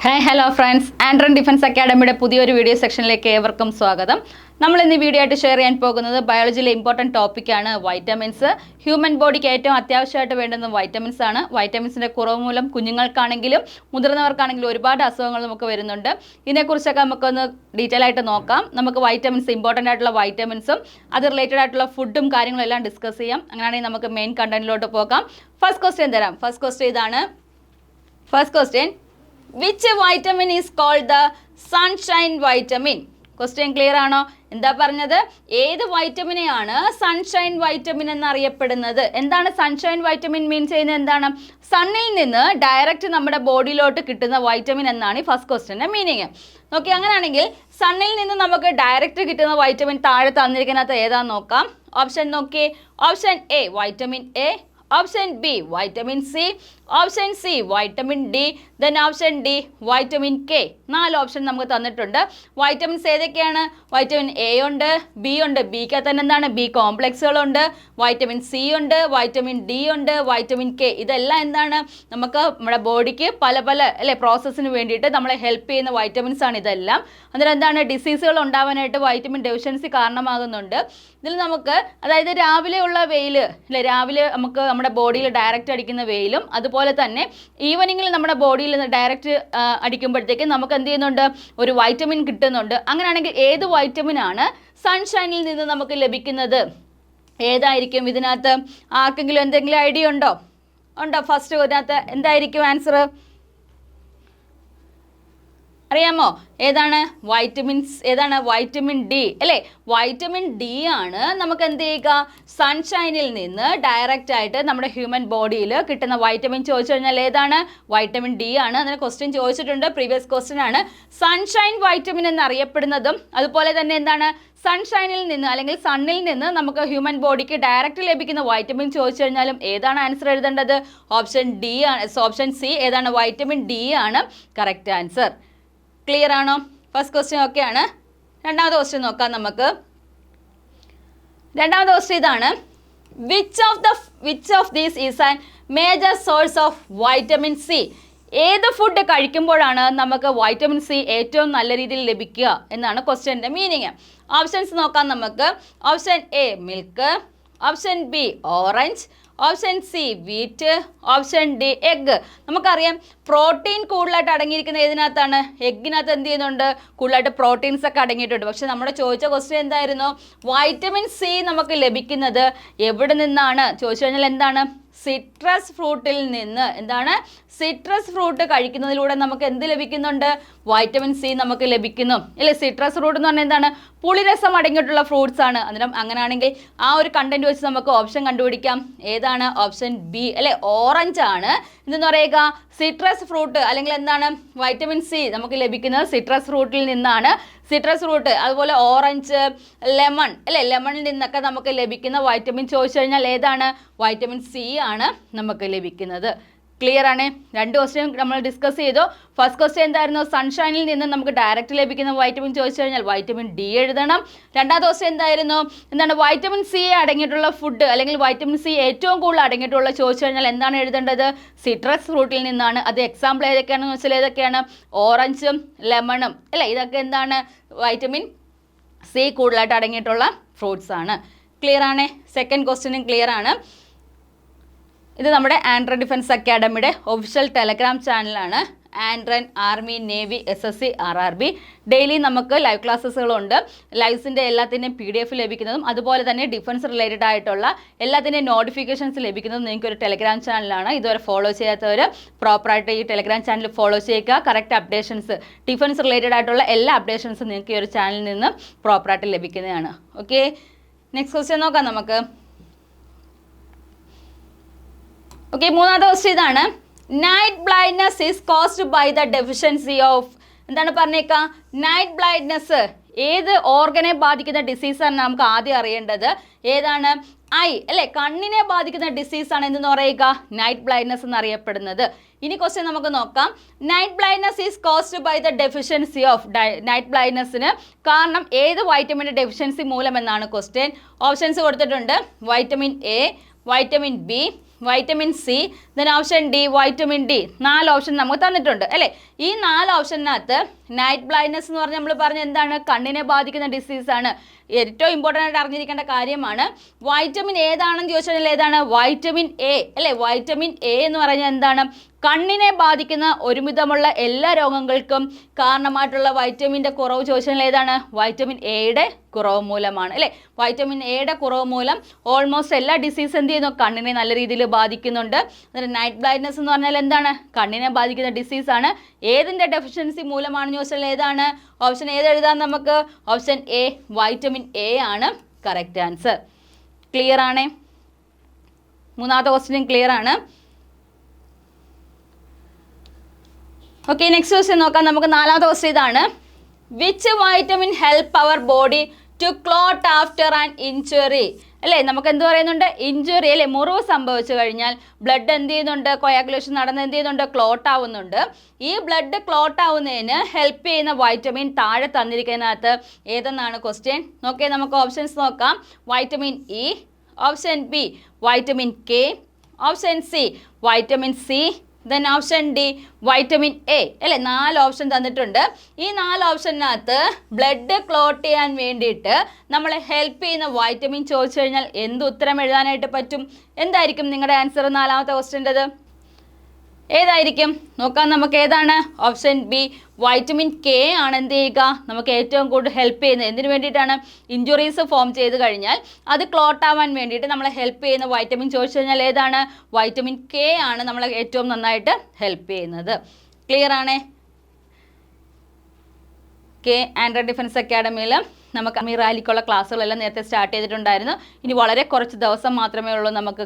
Hello friends, ആൻഡ്രൻ defence അക്കാഡമിയുടെ പുതിയൊരു video സെക്ഷനിലേക്ക് ഏവർക്കും സ്വാഗതം. നമ്മൾ ഇന്ന് വീഡിയോ ആയിട്ട് ഷെയർ ചെയ്യാൻ പോകുന്നത് ബയോളജിയിലെ ഇമ്പോർട്ടൻറ്റ് ടോപ്പിക്കാണ് വൈറ്റമിൻസ്. ഹ്യൂമൻ ബോഡിക്ക് ഏറ്റവും അത്യാവശ്യമായിട്ട് വേണ്ടുന്ന വൈറ്റമിൻസ് ആണ്. വൈറ്റമിൻസിൻ്റെ കുറവ് മൂലം കുഞ്ഞുങ്ങൾക്കാണെങ്കിലും മുതിർന്നവർക്കാണെങ്കിലും ഒരുപാട് അസുഖങ്ങൾ നമുക്ക് വരുന്നുണ്ട്. ഇതിനെക്കുറിച്ചൊക്കെ നമുക്കൊന്ന് ഡീറ്റെയിൽ ആയിട്ട് നോക്കാം. നമുക്ക് വൈറ്റമിൻസ്, ഇമ്പോർട്ടൻ്റ് ആയിട്ടുള്ള വൈറ്റമിൻസും അത് റിലേറ്റഡ് ആയിട്ടുള്ള ഫുഡും കാര്യങ്ങളും എല്ലാം ഡിസ്കസ് ചെയ്യാം. അങ്ങനെയാണെങ്കിൽ നമുക്ക് മെയിൻ കണ്ടന്റിലോട്ട് പോകാം. ഫസ്റ്റ് ക്വസ്റ്റ്യൻ തരാം. ഫസ്റ്റ് ക്വസ്റ്റ്യൻ ഇതാണ്. First question, which vitamin is called the sunshine vitamin? Question clear ആണോ? എന്താ പറഞ്ഞത്? ഏത് വൈറ്റമിനെയാണ് സൺഷൈൻ വൈറ്റമിൻ എന്നറിയപ്പെടുന്നത്? എന്താണ് സൺഷൈൻ വൈറ്റമിൻ മീൻ ചെയ്യുന്നത്? എന്താണ്? സണ്ണിൽ നിന്ന് ഡയറക്റ്റ് നമ്മുടെ ബോഡിയിലോട്ട് കിട്ടുന്ന വൈറ്റമിൻ എന്നാണ് ഈ ഫസ്റ്റ് ക്വസ്റ്റ്യൻ്റെ മീനിങ്. ഓക്കെ, അങ്ങനെയാണെങ്കിൽ സണ്ണിൽ നിന്ന് നമുക്ക് ഡയറക്റ്റ് കിട്ടുന്ന വൈറ്റമിൻ താഴെ തന്നിരിക്കുന്നത് ഏതാന്ന് നോക്കാം. ഓപ്ഷൻ നോക്കിയേ. Option A vitamin A, option B vitamin C, option C vitamin D, then option D vitamin K. 4 option നമുക്ക് തന്നിട്ടുണ്ട്. വൈറ്റമിൻസ് ഏതൊക്കെയാണ്? വൈറ്റമിൻ എ ഉണ്ട്, ബി ഉണ്ട്, ബിക്ക് തന്നെ എന്താണ് ബി കോംപ്ലക്സുകളുണ്ട്, വൈറ്റമിൻ സി ഉണ്ട്, വൈറ്റമിൻ ഡി ഉണ്ട്, വൈറ്റമിൻ കെ. ഇതെല്ലാം എന്താണ് നമുക്ക് നമ്മുടെ ബോഡിക്ക് പല അല്ലെ പ്രോസസ്സിന് വേണ്ടിയിട്ട് നമ്മളെ ഹെൽപ്പ് ചെയ്യുന്ന വൈറ്റമിൻസ് ആണ് ഇതെല്ലാം. അന്നേരം എന്താണ് ഡിസീസുകൾ ഉണ്ടാവാനായിട്ട് വൈറ്റമിൻ ഡെഫിഷ്യൻസി കാരണമാകുന്നുണ്ട്. ഇതിൽ നമുക്ക് അതായത് രാവിലെ ഉള്ള വെയിൽ അല്ലെ, രാവിലെ നമുക്ക് നമ്മുടെ ബോഡിയിൽ ഡയറക്റ്റ് അടിക്കുന്ന വെയിലും അതുപോലെ തന്നെ ഈവനിങ്ങിൽ നമ്മുടെ ബോഡിയിൽ നിന്ന് ഡയറക്റ്റ് അടിക്കുമ്പോഴത്തേക്കും നമുക്ക് എന്ത് ചെയ്യുന്നുണ്ട്? ഒരു വൈറ്റമിൻ കിട്ടുന്നുണ്ട്. അങ്ങനെയാണെങ്കിൽ ഏത് വൈറ്റമിൻ ആണ് സൺഷൈനിൽ നിന്ന് നമുക്ക് ലഭിക്കുന്നത്? ഏതായിരിക്കും ഇതിനകത്ത്? ആർക്കെങ്കിലും എന്തെങ്കിലും ഐഡിയ ഉണ്ടോ? ഫസ്റ്റ് ഇതിനകത്ത് എന്തായിരിക്കും ആൻസർ? അറിയാമോ? ഏതാണ് വൈറ്റമിൻസ്? ഏതാണ്? വൈറ്റമിൻ ഡി അല്ലേ? വൈറ്റമിൻ ഡി ആണ് നമുക്ക് എന്ത് ചെയ്യുക? സൺഷൈനിൽ നിന്ന് ഡയറക്റ്റ് ആയിട്ട് നമ്മുടെ ഹ്യൂമൻ ബോഡിയിൽ കിട്ടുന്ന വൈറ്റമിൻ ചോദിച്ചു കഴിഞ്ഞാൽ ഏതാണ്? വൈറ്റമിൻ ഡി ആണ്. അതിന് ക്വസ്റ്റ്യൻ ചോദിച്ചിട്ടുണ്ട്, പ്രീവിയസ് ക്വസ്റ്റ്യൻ ആണ്. സൺഷൈൻ വൈറ്റമിൻ എന്നറിയപ്പെടുന്നതും അതുപോലെ തന്നെ എന്താണ് സൺഷൈനിൽ നിന്ന് അല്ലെങ്കിൽ സണ്ണിൽ നിന്ന് നമുക്ക് ഹ്യൂമൻ ബോഡിക്ക് ഡയറക്റ്റ് ലഭിക്കുന്ന വൈറ്റമിൻ ചോദിച്ചു കഴിഞ്ഞാലും ഏതാണ് ആൻസർ എഴുതേണ്ടത്? ഓപ്ഷൻ ഡി ആണ്. ഓപ്ഷൻ സി ഏതാണ്? വൈറ്റമിൻ ഡി ആണ് കറക്റ്റ് ആൻസർ. ക്ലിയർ ആണോ? ഫസ്റ്റ് ക്വസ്റ്റ്യൻ ഓക്കെ ആണ്. രണ്ടാമത്തെ ക്വസ്റ്റ്യൻ നോക്കാം നമുക്ക്. രണ്ടാമത്തെ ക്വസ്റ്റ്യൻ ഇതാണ്. Which of these is an major source of vitamin C? ഏത് ഫുഡ് കഴിക്കുമ്പോഴാണ് നമുക്ക് വൈറ്റമിൻ സി ഏറ്റവും നല്ല രീതിയിൽ ലഭിക്കുക എന്നാണ് ക്വസ്റ്റ്യൻ്റെ മീനിങ്. ഓപ്ഷൻസ് നോക്കാം നമുക്ക്. Option A milk, option B orange, option C wheat, option D egg. നമുക്കറിയാം പ്രോട്ടീൻ കൂടുതലായിട്ട് അടങ്ങിയിരിക്കുന്ന ഏതിനകത്താണ്? എഗ്ഗിനകത്ത് എന്ത് ചെയ്യുന്നുണ്ട്? കൂടുതലായിട്ട് പ്രോട്ടീൻസ് ഒക്കെ അടങ്ങിയിട്ടുണ്ട്. പക്ഷെ നമ്മുടെ ചോദിച്ച ക്വസ്റ്റ്യൻ എന്തായിരുന്നു? വൈറ്റമിൻ സി നമുക്ക് ലഭിക്കുന്നത് എവിടെ നിന്നാണ് ചോദിച്ചു കഴിഞ്ഞാൽ എന്താണ്? സിട്രസ് ഫ്രൂട്ടിൽ നിന്ന്. എന്താണ്? സിട്രസ് ഫ്രൂട്ട് കഴിക്കുന്നതിലൂടെ നമുക്ക് എന്ത് ലഭിക്കുന്നുണ്ട്? വൈറ്റമിൻ സി നമുക്ക് ലഭിക്കുന്നു അല്ലേ? സിട്രസ് ഫ്രൂട്ട് എന്ന് പറഞ്ഞാൽ എന്താണ്? പുളിരസം അടങ്ങിയിട്ടുള്ള ഫ്രൂട്ട്സ് ആണ്. അന്നേരം അങ്ങനെയാണെങ്കിൽ ആ ഒരു കണ്ടന്റ് വെച്ച് നമുക്ക് ഓപ്ഷൻ കണ്ടുപിടിക്കാം. ഏതാണ്? ഓപ്ഷൻ ബി അല്ലെ, ഓറഞ്ച് ആണ് ഇതെന്ന് പറയുക. സിട്രസ് ഫ്രൂട്ട് അല്ലെങ്കിൽ എന്താണ് വൈറ്റമിൻ സി നമുക്ക് ലഭിക്കുന്നത് സിട്രസ് ഫ്രൂട്ടിൽ നിന്നാണ്. സിട്രസ് ഫ്രൂട്ട് അതുപോലെ ഓറഞ്ച്, ലെമൺ അല്ലേ, ലെമണിൽ നിന്നൊക്കെ നമുക്ക് ലഭിക്കുന്ന വൈറ്റമിൻ ചോദിച്ചു കഴിഞ്ഞാൽ ഏതാണ്? വൈറ്റമിൻ സി ആണ് നമുക്ക് ലഭിക്കുന്നത്. ക്ലിയർ ആണ്? 2 ക്വസ്റ്റ്യൻ നമ്മൾ ഡിസ്കസ് ചെയ്തു. ഫസ്റ്റ് ക്വസ്റ്റ്യൻ എന്തായിരുന്നു? സൺഷൈനിൽ നിന്ന് നമുക്ക് ഡയറക്റ്റ് ലഭിക്കുന്ന വൈറ്റമിൻ ചോദിച്ചു കഴിഞ്ഞാൽ വൈറ്റമിൻ ഡി എഴുതണം. രണ്ടാമത്തെ ക്വസ്റ്റ്യൻ എന്തായിരുന്നു? എന്താണ് വൈറ്റമിൻ സി അടങ്ങിയിട്ടുള്ള ഫുഡ് അല്ലെങ്കിൽ വൈറ്റമിൻ സി ഏറ്റവും കൂടുതൽ അടങ്ങിയിട്ടുള്ള ചോദിച്ചു കഴിഞ്ഞാൽ എന്താണ് എഴുതേണ്ടത്? സിട്രസ് ഫ്രൂട്ടിൽ നിന്നാണ്. അത് എക്സാമ്പിൾ ഏതൊക്കെയാണെന്ന് വെച്ചാൽ ഏതൊക്കെയാണ്? ഓറഞ്ചും ലെമണും അല്ലേ, ഇതൊക്കെ എന്താണ് വൈറ്റമിൻ സി കൂടുതലായിട്ട് അടങ്ങിയിട്ടുള്ള ഫ്രൂട്ട്സ് ആണ്. ക്ലിയർ ആണ്? സെക്കൻഡ് ക്വസ്റ്റ്യനും ക്ലിയർ ആണ്. ഇത് നമ്മുടെ ആൻഡ്രൻ ഡിഫൻസ് അക്കാഡമിയുടെ ഒഫീഷ്യൽ ടെലഗ്രാം ചാനലാണ്. ആൻഡ്രൻ army navy SSC RRB. Daily നമുക്ക് ലൈവ് ക്ലാസ്സുകളുണ്ട്. ലൈവ്സിൻ്റെ എല്ലാത്തിൻ്റെയും PDF ലഭിക്കുന്നതും അതുപോലെ തന്നെ ഡിഫൻസ് റിലേറ്റഡ് ആയിട്ടുള്ള എല്ലാത്തിൻ്റെയും നോട്ടിഫിക്കേഷൻസ് ലഭിക്കുന്നതും നിങ്ങൾക്കൊരു ടെലഗ്രാം ചാനലാണ്. ഇതുവരെ ഫോളോ ചെയ്യാത്തവർ പ്രോപ്പറായിട്ട് ഈ ടെലഗ്രാം ചാനൽ ഫോളോ ചെയ്യുക. കറക്റ്റ് അപ്ഡേഷൻസ്, ഡിഫൻസ് റിലേറ്റഡ് ആയിട്ടുള്ള എല്ലാ അപ്ഡേഷൻസും നിങ്ങൾക്ക് ഈ ഒരു ചാനലിൽ നിന്ന് പ്രോപ്പറായിട്ട് ലഭിക്കുന്നതാണ്. ഓക്കെ, നെക്സ്റ്റ് ക്വസ്റ്റ്യൻ നോക്കാം നമുക്ക്. ഓക്കെ, മൂന്നാമത്തെ ക്വസ്റ്റ്യൻ ഇതാണ്. Night blindness is caused by the deficiency of. എന്താണ് പറഞ്ഞേക്കാം? നൈറ്റ് ബ്ലൈൻഡ്നെസ് ഏത് ഓർഗനെ ബാധിക്കുന്ന ഡിസീസാണ് നമുക്ക് ആദ്യം അറിയേണ്ടത്? ഏതാണ്? ഐ അല്ലേ, കണ്ണിനെ ബാധിക്കുന്ന ഡിസീസാണ് എന്തെന്ന് പറയുക? നൈറ്റ് ബ്ലൈൻഡ്നെസ് എന്നറിയപ്പെടുന്നത്. ഇനി ക്വസ്റ്റ്യൻ നമുക്ക് നോക്കാം. Night blindness is caused by the deficiency of. Night ബ്ലൈൻഡ്നെസ്സിന് കാരണം ഏത് വൈറ്റമിൻ്റെ ഡെഫിഷ്യൻസി മൂലമെന്നാണ് ക്വസ്റ്റ്യൻ. ഓപ്ഷൻസ് കൊടുത്തിട്ടുണ്ട്. Vitamin A, vitamin B, vitamin C, then option D vitamin D. 4 option നമുക്ക് തന്നിട്ടുണ്ട് അല്ലേ. ഈ 4 ഓപ്ഷനകത്ത് നൈറ്റ് ബ്ലൈൻഡ്നെസ് എന്ന് പറഞ്ഞാൽ നമ്മൾ പറഞ്ഞ എന്താണ്, കണ്ണിനെ ബാധിക്കുന്ന ഡിസീസാണ്. ഏറ്റവും ഇമ്പോർട്ടൻ്റ് ആയിട്ട് അറിഞ്ഞിരിക്കേണ്ട കാര്യമാണ്. വൈറ്റമിൻ ഏതാണെന്ന് ചോദിച്ചാൽ ഏതാണ്, വൈറ്റമിൻ എ അല്ലേ. വൈറ്റമിൻ എ എന്ന് പറഞ്ഞാൽ എന്താണ്, കണ്ണിനെ ബാധിക്കുന്ന ഒരുമിതമുള്ള എല്ലാ രോഗങ്ങൾക്കും കാരണമായിട്ടുള്ള വൈറ്റമിൻ്റെ കുറവ് ചോദിച്ചാൽ ഏതാണ്, വൈറ്റമിൻ എയുടെ കുറവ് മൂലമാണ് അല്ലേ. വൈറ്റമിൻ എയുടെ കുറവ് മൂലം ഓൾമോസ്റ്റ് എല്ലാ ഡിസീസ് എന്ത് ചെയ്യുന്നു, കണ്ണിനെ നല്ല രീതിയിൽ ബാധിക്കുന്നുണ്ട്. അതായത് നൈറ്റ് ബ്ലൈൻഡ്നെസ് എന്ന് പറഞ്ഞാൽ എന്താണ്, കണ്ണിനെ ബാധിക്കുന്ന ഡിസീസാണ്. ഏതിൻ്റെ ഡെഫിഷ്യൻസി മൂലമാണെന്ന് ചോദിച്ചാൽ ഏതാണ്, ഓപ്ഷൻ ഏത് എഴുതാൻ നമുക്ക്, ഓപ്ഷൻ എ വൈറ്റമിൻ എ ആണ് കറക്റ്റ് ആൻസർ. ക്ലിയർ ആണേ. മൂന്നാമത്തെ ക്വസ്റ്റ്യൻ ക്ലിയർ ആണ്. ഓക്കെ, നെക്സ്റ്റ് ക്വസ്റ്റ്യൻ നോക്കാം നമുക്ക്. നാലാമത്തെ ക്വസ്റ്റ്യൻ ഇതാണ്. Which vitamin help our body to clot after an injury അല്ലേ. നമുക്ക് എന്ത് പറയുന്നുണ്ട്, ഇഞ്ചുറി അല്ലേ, മുറിവ് സംഭവിച്ചു കഴിഞ്ഞാൽ ബ്ലഡ് എന്ത് ചെയ്യുന്നുണ്ട്, കൊയാഗുലേഷൻ നടന്ന് എന്ത് ചെയ്യുന്നുണ്ട്, ക്ലോട്ട് ആവുന്നുണ്ട്. ഈ ബ്ലഡ് ക്ലോട്ട് ആവുന്നതിന് ഹെൽപ്പ് ചെയ്യുന്ന വൈറ്റമിൻ താഴെ തന്നിരിക്കുന്നതിനകത്ത് ഏതെന്നാണ് ക്വസ്റ്റ്യൻ. നോക്കിയേ, നമുക്ക് ഓപ്ഷൻസ് നോക്കാം. Vitamin E, option B vitamin K, option C vitamin C, then option D vitamin A അല്ലേ. 4 ഓപ്ഷൻ തന്നിട്ടുണ്ട്. ഈ 4 ഓപ്ഷനകത്ത് ബ്ലഡ് ക്ലോട്ട് ചെയ്യാൻ വേണ്ടിയിട്ട് നമ്മളെ ഹെൽപ്പ് ചെയ്യുന്ന വൈറ്റമിൻ ചോദിച്ചു കഴിഞ്ഞാൽ എന്ത് ഉത്തരം എഴുതാനായിട്ട് പറ്റും, എന്തായിരിക്കും നിങ്ങളുടെ ആൻസർ നാലാമത്തെ ക്വസ്റ്റ്യൻ്റെത് ഏതായിരിക്കും നോക്കാം നമുക്ക്. ഏതാണ്, ഓപ്ഷൻ ബി വൈറ്റമിൻ കെ ആണ് എന്ത് ചെയ്യുക, നമുക്ക് ഏറ്റവും കൂടുതൽ ഹെൽപ്പ് ചെയ്യുന്നത്. എന്തിനു വേണ്ടിയിട്ടാണ്, ഇഞ്ചുറീസ് ഫോം ചെയ്ത് കഴിഞ്ഞാൽ അത് ക്ലോട്ട് ആവാൻ വേണ്ടിയിട്ട് നമ്മളെ ഹെൽപ്പ് ചെയ്യുന്ന വൈറ്റമിൻ ചോദിച്ചു കഴിഞ്ഞാൽ ഏതാണ്, വൈറ്റമിൻ കെ ആണ് നമ്മളെ ഏറ്റവും നന്നായിട്ട് ഹെൽപ്പ് ചെയ്യുന്നത്. ക്ലിയർ ആണേ. കെ ആൻഡ്രോയിഡ് ഡിഫൻസ് അക്കാഡമിയിൽ നമുക്ക് ആർമി റാലിക്കുള്ള ക്ലാസ്സുകളെല്ലാം നേരത്തെ സ്റ്റാർട്ട് ചെയ്തിട്ടുണ്ടായിരുന്നു. ഇനി വളരെ കുറച്ച് ദിവസം മാത്രമേ ഉള്ളൂ നമുക്ക്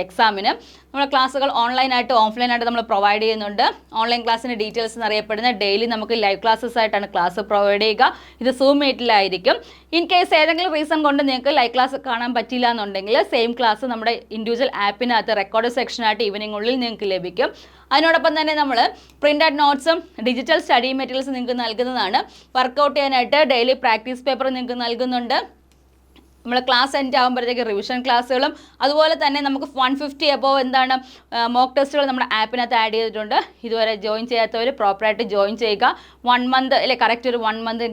എക്സാമിന്. നമ്മുടെ ക്ലാസ്സുകൾ ഓൺലൈനായിട്ട് ഓഫ്ലൈനായിട്ട് നമ്മൾ പ്രൊവൈഡ് ചെയ്യുന്നുണ്ട്. ഓൺലൈൻ ക്ലാസ്സിൻ്റെ ഡീറ്റെയിൽസ് എന്നറിയപ്പെടുന്ന ഡെയിലി നമുക്ക് ലൈവ് ക്ലാസ്സസ് ആയിട്ടാണ് ക്ലാസ് പ്രൊവൈഡ് ചെയ്യുക. ഇത് സൂം മീറ്റിലായിരിക്കും. ഇൻ കേസ് ഏതെങ്കിലും റീസൺ കൊണ്ട് നിങ്ങൾക്ക് ലൈവ് ക്ലാസ് കാണാൻ പറ്റില്ല എന്നുണ്ടെങ്കിൽ സെയിം ക്ലാസ് നമ്മുടെ ഇൻഡിവിജ്വൽ ആപ്പിനകത്ത് റെക്കോർഡ് സെക്ഷനായിട്ട് ഈവനിങ്ങുള്ളിൽ നിങ്ങൾക്ക് ലഭിക്കും. അതിനോടൊപ്പം തന്നെ നമ്മൾ പ്രിൻ്റഡ് നോട്ട്സും ഡിജിറ്റൽ സ്റ്റഡി മെറ്റീരിയൽസ് നിങ്ങൾക്ക് നൽകുന്നതാണ്. വർക്കൗട്ട് ചെയ്യാനായിട്ട് ഡെയിലി പ്രാക്ടീസ് പേപ്പർ നിങ്ങൾക്ക് നൽകുന്നുണ്ട്. നമ്മൾ ക്ലാസ് എൻഡ് ആകുമ്പോഴത്തേക്ക് റിവിഷൻ ക്ലാസ്സുകളും അതുപോലെ തന്നെ നമുക്ക് 150 എബോവ് എന്താണ് മോക്ക് ടെസ്റ്റുകൾ നമ്മുടെ ആപ്പിനകത്ത് ആഡ് ചെയ്തിട്ടുണ്ട്. ഇതുവരെ ജോയിൻ ചെയ്യാത്തവർ പ്രോപ്പറായിട്ട് ജോയിൻ ചെയ്യുക. 1 മന്ത് അല്ലെ, കറക്റ്റ് ഒരു 1 മന്ത്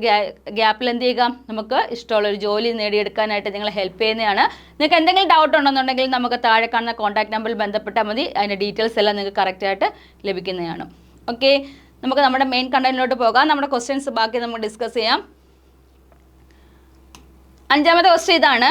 ഗ്യാപ്പിൽ എന്ത് ചെയ്യുക, നമുക്ക് ഇഷ്ടമുള്ളൊരു ജോലി നേടിയെടുക്കാനായിട്ട് നിങ്ങളെ ഹെൽപ്പ് ചെയ്യുന്നതാണ്. നിങ്ങൾക്ക് എന്തെങ്കിലും ഡൗട്ട് ഉണ്ടെന്നുണ്ടെങ്കിൽ നമുക്ക് താഴെ കാണുന്ന കോൺടാക്ട് നമ്പറിൽ ബന്ധപ്പെട്ടാൽ മതി. അതിൻ്റെ ഡീറ്റെയിൽസ് എല്ലാം നിങ്ങൾക്ക് കറക്റ്റായിട്ട് ലഭിക്കുന്നതാണ്. ഓക്കെ, നമുക്ക് നമ്മുടെ മെയിൻ കണ്ടന്റിലോട്ട് പോകാം. നമ്മുടെ ക്വസ്റ്റ്യൻസ് ബാക്കി നമുക്ക് ഡിസ്കസ് ചെയ്യാം. അഞ്ചാമത്തെ ക്വസ്റ്റ്യൻ ഇതാണ്.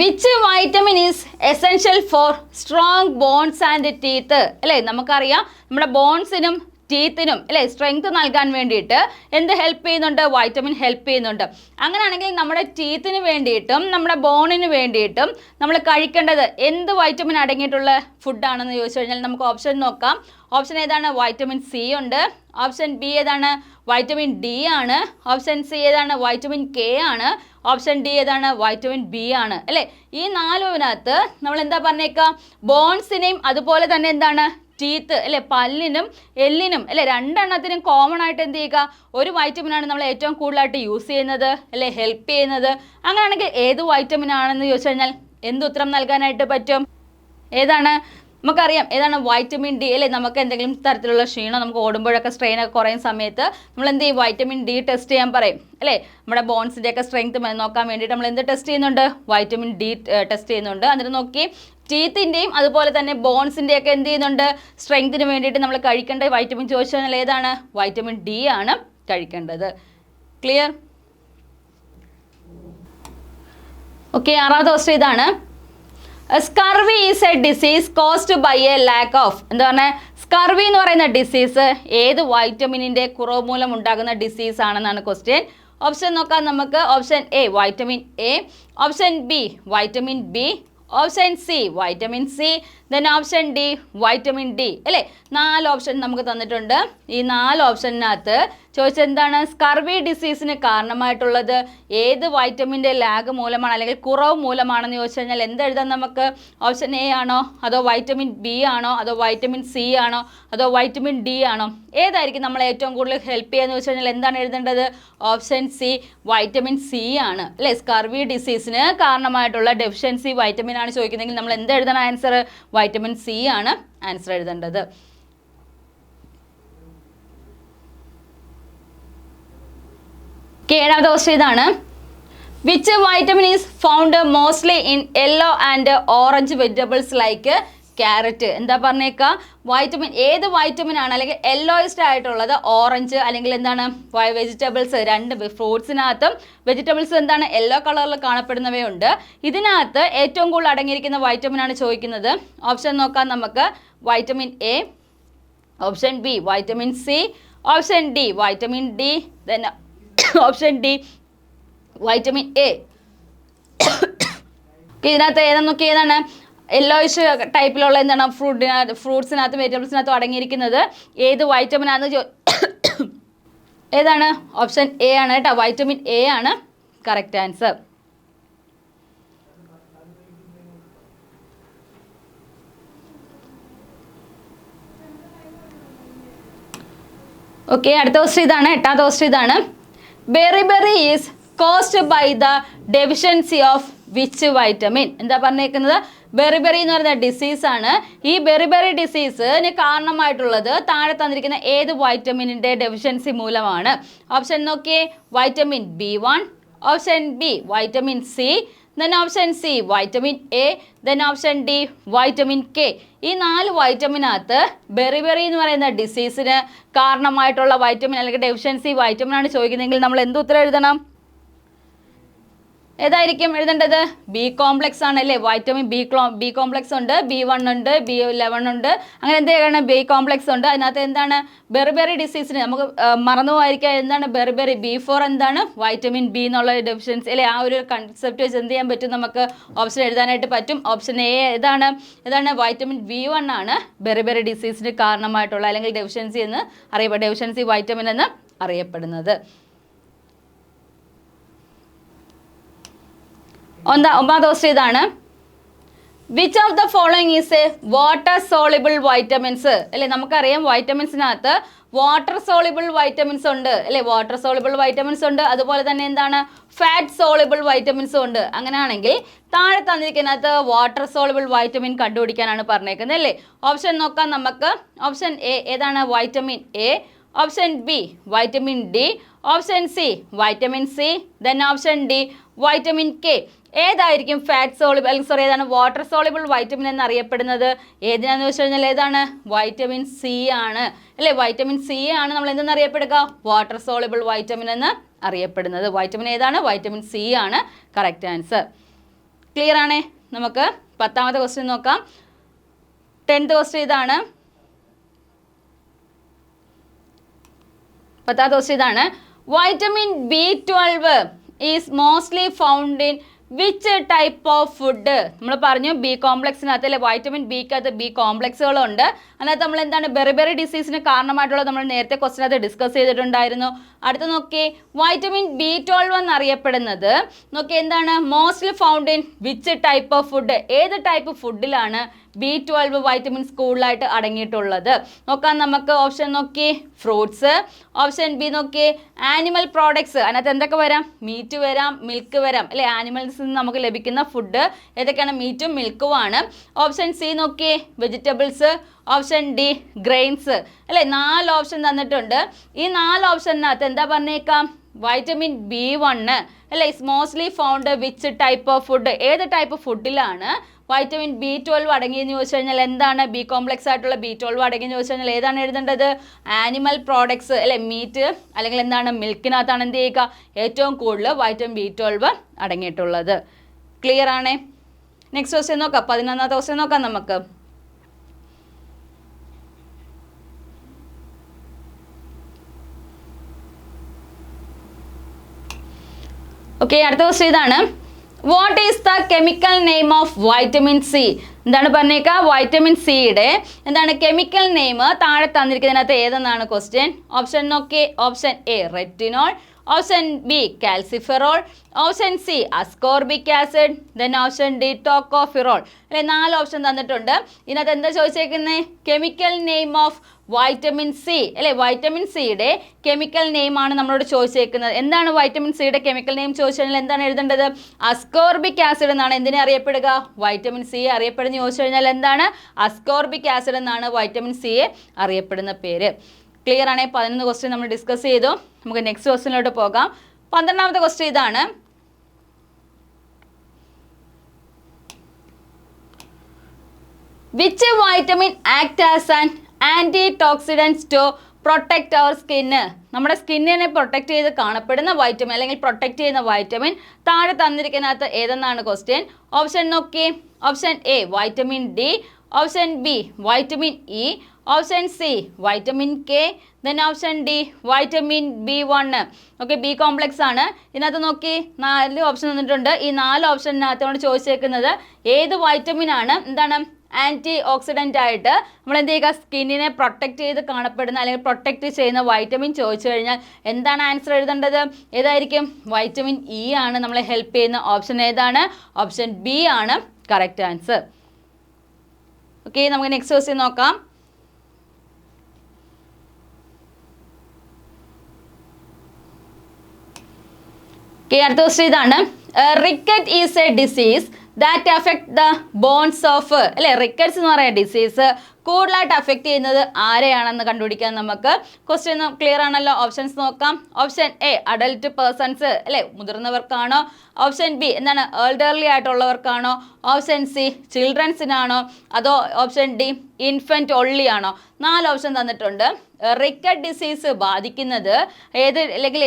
Which vitamin is essential for strong bones and teeth അല്ലേ. നമുക്കറിയാം നമ്മുടെ ബോൺസിനും ടീത്തിനും അല്ലേ സ്ട്രെങ്ത് നൽകാൻ വേണ്ടിയിട്ട് എന്ത് ഹെൽപ്പ് ചെയ്യുന്നുണ്ട്, വൈറ്റമിൻ ഹെൽപ്പ് ചെയ്യുന്നുണ്ട്. അങ്ങനെയാണെങ്കിൽ നമ്മുടെ ടീത്തിന് വേണ്ടിയിട്ടും നമ്മുടെ ബോണിന് വേണ്ടിയിട്ടും നമ്മൾ കഴിക്കേണ്ടത് എന്ത് വൈറ്റമിൻ അടങ്ങിയിട്ടുള്ള ഫുഡാണെന്ന് ചോദിച്ചു കഴിഞ്ഞാൽ നമുക്ക് ഓപ്ഷൻ നോക്കാം. ഓപ്ഷൻ ഏതാണ്, വൈറ്റമിൻ സി ഉണ്ട്. ഓപ്ഷൻ ബി ഏതാണ്, വൈറ്റമിൻ ഡി ആണ്. ഓപ്ഷൻ സി ഏതാണ്, വൈറ്റമിൻ കെ ആണ്. ഓപ്ഷൻ ഡി ഏതാണ്, വൈറ്റമിൻ ബി ആണ് അല്ലേ. ഈ 4 നമ്മൾ എന്താ പറഞ്ഞേക്കാം, ബോൺസിനെയും അതുപോലെ തന്നെ എന്താണ് ടീത്ത് അല്ലേ, പല്ലിനും എല്ലിനും അല്ലേ, 2 കോമൺ ആയിട്ട് എന്ത് ചെയ്യുക, ഒരു വൈറ്റമിനാണ് നമ്മൾ ഏറ്റവും കൂടുതലായിട്ട് യൂസ് ചെയ്യുന്നത് അല്ലേ, ഹെൽപ്പ് ചെയ്യുന്നത്. അങ്ങനെയാണെങ്കിൽ ഏത് വൈറ്റമിൻ ആണെന്ന് ചോദിച്ചു കഴിഞ്ഞാൽ എന്ത് ഉത്തരം നൽകാനായിട്ട് പറ്റും, ഏതാണ് നമുക്കറിയാം, ഏതാണ് വൈറ്റമിൻ ഡി അല്ലേ. നമുക്ക് എന്തെങ്കിലും തരത്തിലുള്ള ക്ഷീണം, നമുക്ക് ഓടുമ്പോഴൊക്കെ സ്ട്രെയിനൊക്കെ കുറയുന്ന സമയത്ത് നമ്മൾ എന്ത് ചെയ്യും, വൈറ്റമിൻ ഡി ടെസ്റ്റ് ചെയ്യാൻ പറയും അല്ലേ. നമ്മുടെ ബോൺസിൻ്റെയൊക്കെ സ്ട്രെങ്ത് നോക്കാൻ വേണ്ടിയിട്ട് നമ്മൾ എന്ത് ടെസ്റ്റ് ചെയ്യുന്നുണ്ട്, വൈറ്റമിൻ ഡി ടെസ്റ്റ് ചെയ്യുന്നുണ്ട്. എന്നിട്ട് നോക്കി ടീത്തിൻ്റെയും അതുപോലെ തന്നെ ബോൺസിൻ്റെയൊക്കെ എന്ത് ചെയ്യുന്നുണ്ട്, സ്ട്രെങ്തിന് വേണ്ടിയിട്ട് നമ്മൾ കഴിക്കേണ്ട വൈറ്റമിൻ ചോദിച്ചു കഴിഞ്ഞാൽ ഏതാണ്, വൈറ്റമിൻ ഡി ആണ് കഴിക്കേണ്ടത്. ക്ലിയർ. ഓക്കെ, 6ാമത്തെ ക്വസ്റ്റ്യൻ ഇതാണ്. Scurvy is a disease caused by a lack of. എന്താ പറഞ്ഞാൽ സ്കർവി എന്ന് പറയുന്ന ഡിസീസ് ഏത് വൈറ്റമിനിൻ്റെ കുറവ് മൂലം ഉണ്ടാകുന്ന ഡിസീസ് ആണെന്നാണ് ക്വസ്റ്റ്യൻ. ഓപ്ഷൻ നോക്കാം നമുക്ക്. Option A vitamin A, option B vitamin B, option C vitamin C, then option D vitamin D അല്ലേ. 4 ഓപ്ഷൻ നമുക്ക് തന്നിട്ടുണ്ട്. ഈ 4 ഓപ്ഷനകത്ത് ചോദിച്ചത് എന്താണ്? സ്കർവി ഡിസീസിന് കാരണമായിട്ടുള്ളത് ഏത് വൈറ്റമിൻ്റെ ലാഗ് മൂലമാണ് അല്ലെങ്കിൽ കുറവ് മൂലമാണെന്ന് ചോദിച്ചു കഴിഞ്ഞാൽ എന്തെഴുതാം നമുക്ക്? ഓപ്ഷൻ എ ആണോ, അതോ വൈറ്റമിൻ ബി ആണോ, അതോ വൈറ്റമിൻ സി ആണോ, അതോ വൈറ്റമിൻ ഡി ആണോ? ഏതായിരിക്കും നമ്മളെ ഏറ്റവും കൂടുതൽ ഹെൽപ്പ് ചെയ്യാന്ന് വെച്ച് കഴിഞ്ഞാൽ എന്താണ് എഴുതേണ്ടത്? ഓപ്ഷൻ സി വൈറ്റമിൻ സി ആണ് അല്ലേ. സ്കർവി ഡിസീസിന് കാരണമായിട്ടുള്ള ഡെഫിഷ്യൻസി വൈറ്റമിൻ ആണ് ചോദിക്കുന്നതെങ്കിൽ നമ്മൾ എന്ത് എഴുതണം? ആൻസർ വൈറ്റമിൻ സി ആണ് ആൻസർ എഴുതേണ്ടത്. ഏഴാമത്തെ ക്വസ്റ്റ്യൻ ഇതാണ്. Which vitamin is found mostly in yellow and orange vegetables like carrot? എന്താ പറഞ്ഞേക്കാം? വൈറ്റമിൻ ഏത് വൈറ്റമിൻ ആണ് അല്ലെങ്കിൽ യെല്ലോയിസ്റ്റ് ആയിട്ടുള്ളത്? ഓറഞ്ച് അല്ലെങ്കിൽ എന്താണ് വെജിറ്റബിൾസ്, രണ്ട് ഫ്രൂട്ട്സിനകത്തും വെജിറ്റബിൾസ് എന്താണ് യെല്ലോ കളറിൽ കാണപ്പെടുന്നവയുണ്ട്. ഇതിനകത്ത് ഏറ്റവും കൂടുതൽ അടങ്ങിയിരിക്കുന്ന വൈറ്റമിൻ ആണ് ചോദിക്കുന്നത്. ഓപ്ഷൻ നോക്കാം നമുക്ക്. Vitamin A, option B vitamin C, option D vitamin D, then option D vitamin A. ഇതിനകത്ത് ഏതെന്നൊക്കെ ഏതാണ് യെല്ലോയിഷ് ടൈപ്പിലുള്ള എന്താണ് ഫ്രൂട്ട്സിനകത്തും വെജിറ്റബിൾസിനകത്തും അടങ്ങിയിരിക്കുന്നത് ഏത് വൈറ്റമിൻ ആണെന്ന് ഏതാണ്? ഓപ്ഷൻ എ ആണ് കേട്ടോ. വൈറ്റമിൻ എ ആണ് കറക്റ്റ് ആൻസർ. ഓക്കെ, അടുത്ത ക്വസ്റ്റ്യൻ ഇതാണ്. എട്ടാമത്തെ ക്വസ്റ്റ്യൻ ഇതാണ്. Beriberi is caused by the deficiency of which vitamin? എന്താ പറഞ്ഞേക്കുന്നത്? ബെറിബെറി എന്ന് പറയുന്ന ഡിസീസാണ്. ഈ ബെറിബെറി ഡിസീസിന് കാരണമായിട്ടുള്ളത് താഴെ തന്നിരിക്കുന്ന ഏത് വൈറ്റമിനിൻ്റെ ഡെഫിഷ്യൻസി മൂലമാണ്? ഓപ്ഷൻ നോക്കിയേ. Vitamin B1, option B vitamin C, then option C vitamin A, then option D vitamin K. ഈ 4 വൈറ്റമിനകത്ത് ബെറിബെറി എന്ന് പറയുന്ന ഡിസീസിന് കാരണമായിട്ടുള്ള വൈറ്റമിൻ അല്ലെങ്കിൽ ഡെഫിഷ്യൻസി വൈറ്റമിൻ ആണ് ചോദിക്കുന്നതെങ്കിൽ നമ്മൾ എന്ത് ഉത്തരം എഴുതണം? ഏതായിരിക്കും എഴുതേണ്ടത്? ബി കോംപ്ലക്സ് ആണ് അല്ലേ. വൈറ്റമിൻ ബി കോംപ്ലക്സ് ഉണ്ട്, B1 ഉണ്ട്, B11 ഉണ്ട്, അങ്ങനെ എന്താണ് ബി കോംപ്ലക്സ് ഉണ്ട്. അതിനകത്ത് എന്താണ് ബെറിബെറി ഡിസീസിന് നമുക്ക് മറന്നു പോയിരിക്കുക എന്താണ് ബെറിബെറി? B4 എന്താണ്? വൈറ്റമിൻ ബി എന്നുള്ള ഡെഫിഷ്യൻസി അല്ലേ. ആ ഒരു കൺസെപ്റ്റ് വെച്ച് എന്ത് ചെയ്യാൻ പറ്റും? നമുക്ക് ഓപ്ഷൻ എഴുതാനായിട്ട് പറ്റും. ഓപ്ഷൻ എ ഏതാണ് വൈറ്റമിൻ B1 ആണ് ബെറിബെറി ഡിസീസിന് കാരണമായിട്ടുള്ള അല്ലെങ്കിൽ ഡെഫിഷ്യൻസി എന്ന് ഡെഫിഷ്യൻസി വൈറ്റമിൻ എന്ന് അറിയപ്പെടുന്നത്. ഒമ്പതാമത്തെ ക്വസ്റ്റ്യൻ ഇതാണ്. Which of the following is A water soluble vitamins അല്ലേ. നമുക്കറിയാം വൈറ്റമിൻസിനകത്ത് വാട്ടർ സോളിബിൾ വൈറ്റമിൻസ് ഉണ്ട് അല്ലേ. വാട്ടർ സോളിബിൾ വൈറ്റമിൻസ് ഉണ്ട്, അതുപോലെ തന്നെ എന്താണ് ഫാറ്റ് സോളിബിൾ വൈറ്റമിൻസും ഉണ്ട്. അങ്ങനെയാണെങ്കിൽ താഴെ തന്നിരിക്കുന്നതിനകത്ത് വാട്ടർ സോളിബിൾ വൈറ്റമിൻ കണ്ടുപിടിക്കാനാണ് പറഞ്ഞേക്കുന്നത് അല്ലേ. ഓപ്ഷൻ നോക്കാം നമുക്ക്. ഓപ്ഷൻ എ ഏതാണ്? Vitamin A, option B vitamin D, option C vitamin C, then option D vitamin K. ഏതായിരിക്കും ഫാറ്റ് സോളിബിൾ ഏതാണ് വാട്ടർ സോളിബിൾ വൈറ്റമിൻ എന്നറിയപ്പെടുന്നത്? ഏതിനാന്ന് വെച്ച് കഴിഞ്ഞാൽ ഏതാണ്? വൈറ്റമിൻ സി ആണ് അല്ലേ. വൈറ്റമിൻ സി ആണ് നമ്മൾ എന്തെന്ന് അറിയപ്പെടുക? വാട്ടർ സോളിബിൾ വൈറ്റമിൻ എന്ന് അറിയപ്പെടുന്നത്. വൈറ്റമിൻ ഏതാണ്? വൈറ്റമിൻ സി ആണ് കറക്റ്റ് ആൻസർ. ക്ലിയർ ആണേ. നമുക്ക് 10ാമത്തെ ക്വസ്റ്റ്യൻ നോക്കാം. 10th ക്വസ്റ്റ്യൻ ഇതാണ്. 10ാമത്തെ ക്വസ്റ്റ്യൻ ഇതാണ്. Vitamin B12 is mostly found in which type of food? നമ്മൾ പറഞ്ഞു ബി കോംപ്ലക്സിനകത്ത് അല്ലെ. വൈറ്റമിൻ ബിക്കകത്ത് ബി കോംപ്ലക്സുകളുണ്ട്. അതിനകത്ത് നമ്മൾ എന്താണ് ബെറിബെറി ഡിസീസിന് കാരണമായിട്ടുള്ളത് നമ്മൾ നേരത്തെ ക്വസ്റ്റിനകത്ത് ഡിസ്കസ് ചെയ്തിട്ടുണ്ടായിരുന്നു. അടുത്ത നോക്കി വൈറ്റമിൻ B12 എന്നറിയപ്പെടുന്നത് നോക്കി എന്താണ് mostly found in which type of food? ഏത് ടൈപ്പ് ഫുഡിലാണ് B12 വൈറ്റമിൻസ് കൂടുതലായിട്ട് അടങ്ങിയിട്ടുള്ളത്? നോക്കാം നമുക്ക്. ഓപ്ഷൻ നോക്കി ഫ്രൂട്ട്സ്, ഓപ്ഷൻ ബി നോക്കി ആനിമൽ പ്രോഡക്ട്സ്. അതിനകത്ത് എന്തൊക്കെ വരാം? മീറ്റ് വരാം, മിൽക്ക് വരാം അല്ലേ. ആനിമൽസിൽ നിന്ന് നമുക്ക് ലഭിക്കുന്ന ഫുഡ് ഏതൊക്കെയാണ്? മീറ്റും മിൽക്കും ആണ്. ഓപ്ഷൻ സി നോക്കി വെജിറ്റബിൾസ്, ഓപ്ഷൻ ഡി ഗ്രെയിൻസ് അല്ലേ. 4 ഓപ്ഷൻ തന്നിട്ടുണ്ട്. ഈ 4 ഓപ്ഷനകത്ത് എന്താ പറഞ്ഞേക്കാം? വൈറ്റമിൻ B1 അല്ലേ is mostly found which type of food? ഏത് ടൈപ്പ് ഫുഡിലാണ് വൈറ്റമിൻ B12 അടങ്ങിയെന്ന് ചോദിച്ചു കഴിഞ്ഞാൽ എന്താണ്? ബി കോംപ്ലക്സ് ആയിട്ടുള്ള B12 അടങ്ങിയെന്ന് ചോദിച്ചു കഴിഞ്ഞാൽ ഏതാണ് എഴുതേണ്ടത്? ആനിമൽ പ്രോഡക്ട്സ് അല്ലെ. മീറ്റ് അല്ലെങ്കിൽ എന്താണ് മിൽക്കിനകത്താണ് എന്ത് ചെയ്യുക ഏറ്റവും കൂടുതൽ വൈറ്റമിൻ B12 അടങ്ങിയിട്ടുള്ളത്. ക്ലിയർ ആണേ. നെക്സ്റ്റ് ക്വസ്റ്റ്യൻ നോക്കാം. 11ാമത്തെ ക്വസ്റ്റ്യൻ നോക്കാം നമുക്ക്. ഓക്കെ, അടുത്ത ക്വസ്റ്റ്യൻ ഇതാണ്. What is the chemical name of vitamin C? എന്താണ് പറഞ്ഞേക്കുക? വൈറ്റമിൻ സിയുടെ എന്താണ് കെമിക്കൽ നെയിം താഴെ തന്നിരിക്കുന്നതിനകത്ത് ഏതെന്നാണ് ക്വസ്റ്റ്യൻ. ഓപ്ഷൻ നോക്കി. Option A retinol, option B calciferol, option C ascorbic acid, then option D tocopherol. അല്ലെ 4 ഓപ്ഷൻ തന്നിട്ടുണ്ട്. ഇതിനകത്ത് എന്താ ചോദിച്ചേക്കുന്നത്? Chemical name of vitamin C അല്ലെ, വൈറ്റമിൻ സിയുടെ കെമിക്കൽ നെയിം ആണ് നമ്മളോട് ചോദിച്ചേക്കുന്നത്. എന്താണ് വൈറ്റമിൻ സിയുടെ കെമിക്കൽ നെയിം ചോദിച്ചു കഴിഞ്ഞാൽ എന്താണ് എഴുതേണ്ടത്? അസ്കോർബിക് ആസിഡ് എന്നാണ് എന്തിനെ അറിയപ്പെടുക? വൈറ്റമിൻ സി അറിയപ്പെടുന്ന ചോദിച്ചു കഴിഞ്ഞാൽ എന്താണ്? അസ്കോർബിക് ആസിഡ് എന്നാണ് വൈറ്റമിൻ സിയെ അറിയപ്പെടുന്ന പേര്. ക്ലിയർ ആണേ? 11 ക്വസ്റ്റ്യൻ നമ്മൾ ഡിസ്കസ് ചെയ്തു. നമുക്ക് നെക്സ്റ്റ് ക്വസ്റ്റ്യനിലോട്ട് പോകാം. 12ാമത്തെ ക്വസ്റ്റ്യൻ ഇതാണ്. Which vitamin act as an antioxidants to protect our skin? നമ്മുടെ സ്കിന്നിനെ പ്രൊട്ടക്റ്റ് ചെയ്ത് കാണപ്പെടുന്ന വൈറ്റമിൻ അല്ലെങ്കിൽ പ്രൊട്ടക്റ്റ് ചെയ്യുന്ന വൈറ്റമിൻ താഴെ തന്നിരിക്കുന്നതിനകത്ത് ഏതെന്നാണ് ക്വസ്റ്റ്യൻ. ഓപ്ഷൻ നോക്കി. Option A vitamin D, option B vitamin E, option C vitamin K, then option D vitamin B1. Okay, B complex ആണ്. ഇതിനകത്ത് നോക്കി 4 ഓപ്ഷൻ തന്നിട്ടുണ്ട്. ഈ 4 ഓപ്ഷനകത്തോട് ചോദിച്ചേക്കുന്നത് ഏത് വൈറ്റമിൻ ആണ് എന്താണ് ആൻറ്റി ഓക്സിഡൻ്റ് ആയിട്ട് നമ്മൾ എന്ത് ചെയ്യുക? സ്കിന്നിനെ പ്രൊട്ടക്റ്റ് ചെയ്ത് കാണപ്പെടുന്ന അല്ലെങ്കിൽ പ്രൊട്ടക്റ്റ് ചെയ്യുന്ന വൈറ്റമിൻ ചോദിച്ചു കഴിഞ്ഞാൽ എന്താണ് ആൻസർ എഴുതേണ്ടത്? ഏതായിരിക്കും? വൈറ്റമിൻ ഇ ആണ് നമ്മളെ ഹെൽപ്പ് ചെയ്യുന്ന ഓപ്ഷൻ. ഏതാണ്? ഓപ്ഷൻ ബി ആണ് കറക്റ്റ് ആൻസർ. ഓക്കെ, നമുക്ക് നെക്സ്റ്റ് ക്വസ്റ്റ്യൻ നോക്കാം. അടുത്ത ക്വസ്റ്റ്യൻ ഇതാണ്. Ricket is a disease that affect the bones of അല്ലെ, റിക്കറ്റ്സ് എന്ന് പറയുന്ന ഡിസീസ് കൂടുതലായിട്ട് അഫക്റ്റ് ചെയ്യുന്നത് ആരെയാണെന്ന് കണ്ടുപിടിക്കാൻ നമുക്ക് ക്വസ്റ്റ്യൻ ക്ലിയർ ആണല്ലോ. ഓപ്ഷൻസ് നോക്കാം. ഓപ്ഷൻ എ അഡൽട്ട് പേഴ്സൺസ് അല്ലെ, മുതിർന്നവർക്കാണോ? ഓപ്ഷൻ ബി എന്താണ് എൽഡർലി ആയിട്ടുള്ളവർക്കാണോ? ഓപ്ഷൻ സി ചിൽഡ്രൻസിനാണോ? അതോ ഓപ്ഷൻ ഡി ഇൻഫൻറ്റ് ഒള്ളി ആണോ? 4 ഓപ്ഷൻ തന്നിട്ടുണ്ട്. റിക്കറ്റ് ഡിസീസ് ബാധിക്കുന്നത് അല്ലെങ്കിൽ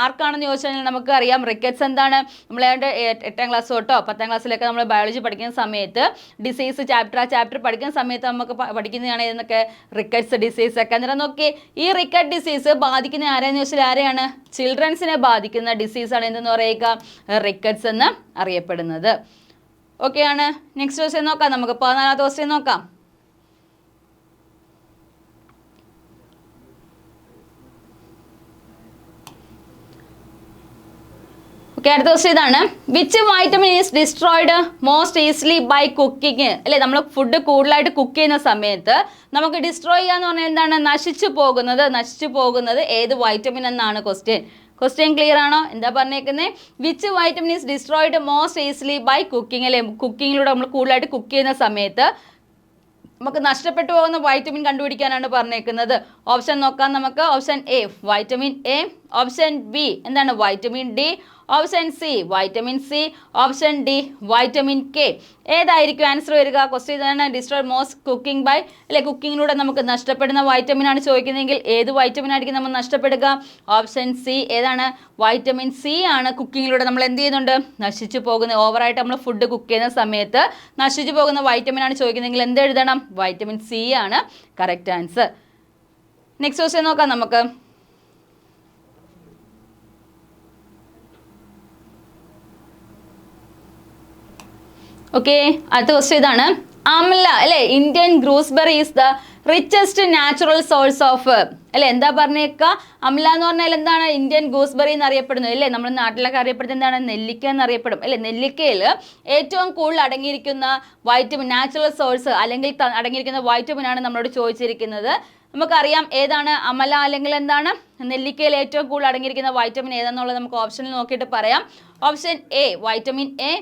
ആർക്കാണെന്ന് ചോദിച്ചു കഴിഞ്ഞാൽ നമുക്ക് അറിയാം. റിക്കറ്റ്സ് എന്താണ്? നമ്മൾ 8ാം ക്ലാസ് തൊട്ടോ 10ാം ക്ലാസ്സിലൊക്കെ നമ്മൾ ബയോളജി പഠിക്കുന്ന സമയത്ത് ഡിസീസ് ചാപ്റ്റർ പഠിക്കുന്ന സമയത്ത് നമുക്ക് പഠിക്കുന്നതാണ് എന്നൊക്കെ റിക്കറ്റ്സ് ഡിസീസ് ഒക്കെ. അന്നേരം നോക്കി, ഈ റിക്കറ്റ് ഡിസീസ് ബാധിക്കുന്ന ആരെന്ന് ചോദിച്ചാൽ ആരെയാണ്? ചിൽഡ്രൻസിനെ ബാധിക്കുന്ന ഡിസീസാണ് എന്തെന്ന് പറയുക? റിക്കറ്റ്സ് എന്ന് അറിയപ്പെടുന്നത്. ഓക്കെ ആണ്. നെക്സ്റ്റ് ക്വസ്റ്റ്യൻ നോക്കാം. നമുക്ക് 14ാമത്തെ ക്വസ്റ്റ്യൻ നോക്കാം. അടുത്ത ക്വസ്റ്റ്യൻ ഇതാണ്. Which vitamin is destroyed most easily by cooking അല്ലെ, നമ്മൾ ഫുഡ് കൂടുതലായിട്ട് കുക്ക് ചെയ്യുന്ന സമയത്ത് നമുക്ക് ഡിസ്ട്രോയ് ചെയ്യാന്ന് പറഞ്ഞാൽ എന്താണ്? നശിച്ചു പോകുന്നത് ഏത് വൈറ്റമിൻ എന്നാണ് ക്വസ്റ്റ്യൻ ക്ലിയർ ആണോ? എന്താ പറഞ്ഞേക്കുന്നത്? Which vitamin is destroyed most easily by cooking അല്ലെ, കുക്കിങ്ങിലൂടെ നമ്മൾ കൂടുതലായിട്ട് കുക്ക് ചെയ്യുന്ന സമയത്ത് നമുക്ക് നഷ്ടപ്പെട്ടു പോകുന്ന വൈറ്റമിൻ കണ്ടുപിടിക്കാനാണ് പറഞ്ഞേക്കുന്നത്. ഓപ്ഷൻ നോക്കാം നമുക്ക്. Option A vitamin A, option B എന്താണ് vitamin D, option C vitamin C, option D vitamin K. ഏതായിരിക്കും ആൻസർ വരിക? ക്വസ്റ്റ്യൻ ഇതാണ്. ഡിസ്ട്രോയ് മോസ്റ്റ് കുക്കിംഗ് ബൈ അല്ലെ, കുക്കിങ്ങിലൂടെ നമുക്ക് നഷ്ടപ്പെടുന്ന വൈറ്റമിൻ ആണ് ചോദിക്കുന്നതെങ്കിൽ ഏത് വൈറ്റമിൻ ആയിരിക്കും നമ്മൾ നഷ്ടപ്പെടുക? ഓപ്ഷൻ സി ഏതാണ്? വൈറ്റമിൻ സി ആണ് കുക്കിങ്ങിലൂടെ നമ്മൾ എന്ത് ചെയ്യുന്നുണ്ട്? നശിച്ചു പോകുന്നത്. ഓവറായിട്ട് നമ്മൾ ഫുഡ് കുക്ക് ചെയ്യുന്ന സമയത്ത് നശിച്ചു പോകുന്ന വൈറ്റമിൻ ആണ് ചോദിക്കുന്നതെങ്കിൽ എന്ത് എഴുതണം? വൈറ്റമിൻ സി ആണ് കറക്റ്റ് ആൻസർ. നെക്സ്റ്റ് ക്വസ്റ്റ്യൻ നോക്കാം നമുക്ക്. ഓക്കെ, അടുത്ത ക്വസ്റ്റ്യൻ ഇതാണ്. അമല അല്ലെ, Indian gooseberry is the richest natural source of അല്ലെ, എന്താ പറഞ്ഞേക്കുക? അമല എന്ന് പറഞ്ഞാൽ എന്താണ്? ഇന്ത്യൻ ഗൂസ്ബെറി എന്നറിയപ്പെടുന്നത് അല്ലേ. നമ്മുടെ നാട്ടിലൊക്കെ അറിയപ്പെടുന്നത് എന്താണ്? നെല്ലിക്ക എന്നറിയപ്പെടും അല്ലെ. നെല്ലിക്കയിൽ ഏറ്റവും കൂടുതൽ അടങ്ങിയിരിക്കുന്ന വൈറ്റമിൻ നാച്ചുറൽ സോഴ്സ് അല്ലെങ്കിൽ അടങ്ങിയിരിക്കുന്ന വൈറ്റമിൻ ആണ് നമ്മളോട് ചോദിച്ചിരിക്കുന്നത്. നമുക്കറിയാം ഏതാണ് അമല അല്ലെങ്കിൽ എന്താണ് നെല്ലിക്കയിൽ ഏറ്റവും കൂടുതൽ അടങ്ങിയിരിക്കുന്ന വൈറ്റമിൻ ഏതാണെന്നുള്ളത് നമുക്ക് ഓപ്ഷനിൽ നോക്കിയിട്ട് പറയാം. Option A vitamin A,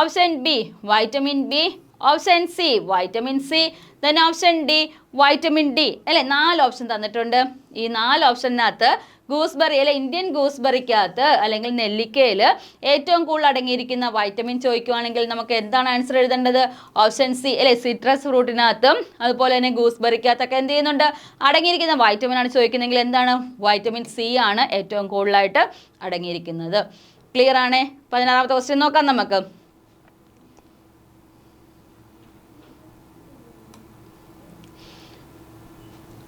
option B vitamin B, option C vitamin C, then option D vitamin D അല്ലെ. 4 ഓപ്ഷൻ തന്നിട്ടുണ്ട്. ഈ 4 ഓപ്ഷനകത്ത് ഗൂസ്ബെറി അല്ലെ, ഇന്ത്യൻ ഗൂസ്ബെറിക്കകത്ത് അല്ലെങ്കിൽ നെല്ലിക്കയിൽ ഏറ്റവും കൂടുതൽ അടങ്ങിയിരിക്കുന്ന വൈറ്റമിൻ ചോദിക്കുകയാണെങ്കിൽ നമുക്ക് എന്താണ് ആൻസർ എഴുതേണ്ടത്? ഓപ്ഷൻ സി അല്ലെ. സിട്രസ് ഫ്രൂട്ടിനകത്തും അതുപോലെ തന്നെ ഗൂസ്ബെറിക്കകത്തൊക്കെ എന്ത് ചെയ്യുന്നുണ്ട്? അടങ്ങിയിരിക്കുന്ന വൈറ്റമിൻ ആണ് ചോദിക്കുന്നതെങ്കിൽ എന്താണ്? വൈറ്റമിൻ സി ആണ് ഏറ്റവും കൂടുതലായിട്ട് അടങ്ങിയിരിക്കുന്നത്. ക്ലിയർ ആണേ? 16ാമത്തെ ക്വസ്റ്റ്യൻ നോക്കാം നമുക്ക്.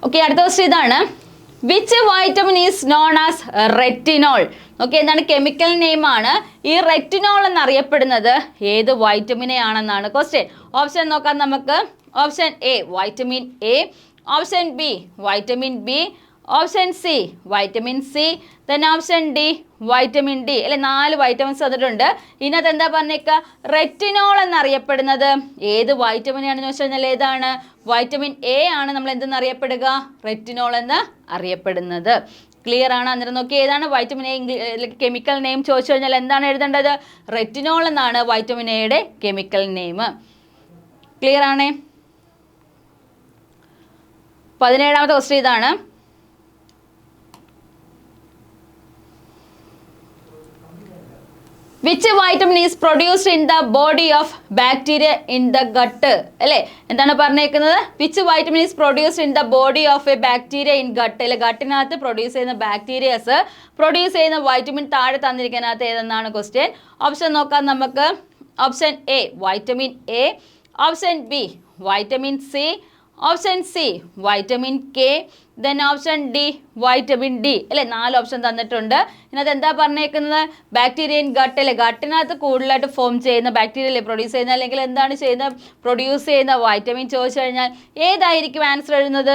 ഓക്കെ, അടുത്ത ക്വസ്റ്റ്യൻ ഇതാണ്. Which vitamin is known as retinol? Okay, എന്താണ് കെമിക്കൽ നെയിം ആണ്. ഈ റെറ്റിനോൾ എന്നറിയപ്പെടുന്നത് ഏത് വൈറ്റമിനെ ആണെന്നാണ് ക്വസ്റ്റ്യൻ. ഓപ്ഷൻ നോക്കാം നമുക്ക്. Option A vitamin A, option B vitamin B, option C vitamin C, then option D vitamin D. അല്ലെ, 4 വൈറ്റമിൻസ് തന്നിട്ടുണ്ട്. ഇതിനകത്ത് എന്താ പറഞ്ഞേക്കുക? റെറ്റിനോൾ എന്നറിയപ്പെടുന്നത് ഏത് വൈറ്റമിനാണെന്ന് വെച്ച് കഴിഞ്ഞാൽ ഏതാണ്? വൈറ്റമിൻ എ ആണ് നമ്മൾ എന്തെന്ന് അറിയപ്പെടുക? റെറ്റിനോൾ എന്ന് അറിയപ്പെടുന്നത്. ക്ലിയർ ആണ്? അന്നേരം നോക്കി ഏതാണ് വൈറ്റമിൻ എ കെമിക്കൽ നെയിം ചോദിച്ചു കഴിഞ്ഞാൽ എന്താണ് എഴുതേണ്ടത്? റെറ്റിനോൾ എന്നാണ് വൈറ്റമിൻ എയുടെ കെമിക്കൽ നെയിം. ക്ലിയർ ആണേ? 17ാമത്തെ ക്വസ്റ്റ്യൻ ഇതാണ്. Which vitamin is produced in the body of bacteria in the gut? അല്ലേ, എന്താണ് പറഞ്ഞേക്കുന്നത്? Which vitamin is produced in the body of a bacteria in gut? അല്ലെ, ഗട്ടിനകത്ത് പ്രൊഡ്യൂസ് ചെയ്യുന്ന ബാക്ടീരിയസ് പ്രൊഡ്യൂസ് ചെയ്യുന്ന വൈറ്റമിൻ താഴെ തന്നിരിക്കുന്നതിനകത്ത് ഏതെന്നാണ് ക്വസ്റ്റ്യൻ. ഓപ്ഷൻ നോക്കാം നമുക്ക്. Option A vitamin A, option B vitamin C, option C vitamin K, then option D vitamin D. അല്ലെ, 4 ഓപ്ഷൻ തന്നിട്ടുണ്ട്. ഇതിനകത്ത് എന്താ പറഞ്ഞേക്കുന്നത്? Bacteria in gut. അല്ലെ, ഗട്ടിനകത്ത് കൂടുതലായിട്ട് ഫോം ചെയ്യുന്ന ബാക്ടീരിയ പ്രൊഡ്യൂസ് ചെയ്യുന്ന അല്ലെങ്കിൽ എന്താണ് ചെയ്യുന്ന പ്രൊഡ്യൂസ് ചെയ്യുന്ന വൈറ്റമിൻ ചോദിച്ചു കഴിഞ്ഞാൽ ഏതായിരിക്കും ആൻസർ എഴുതുന്നത്?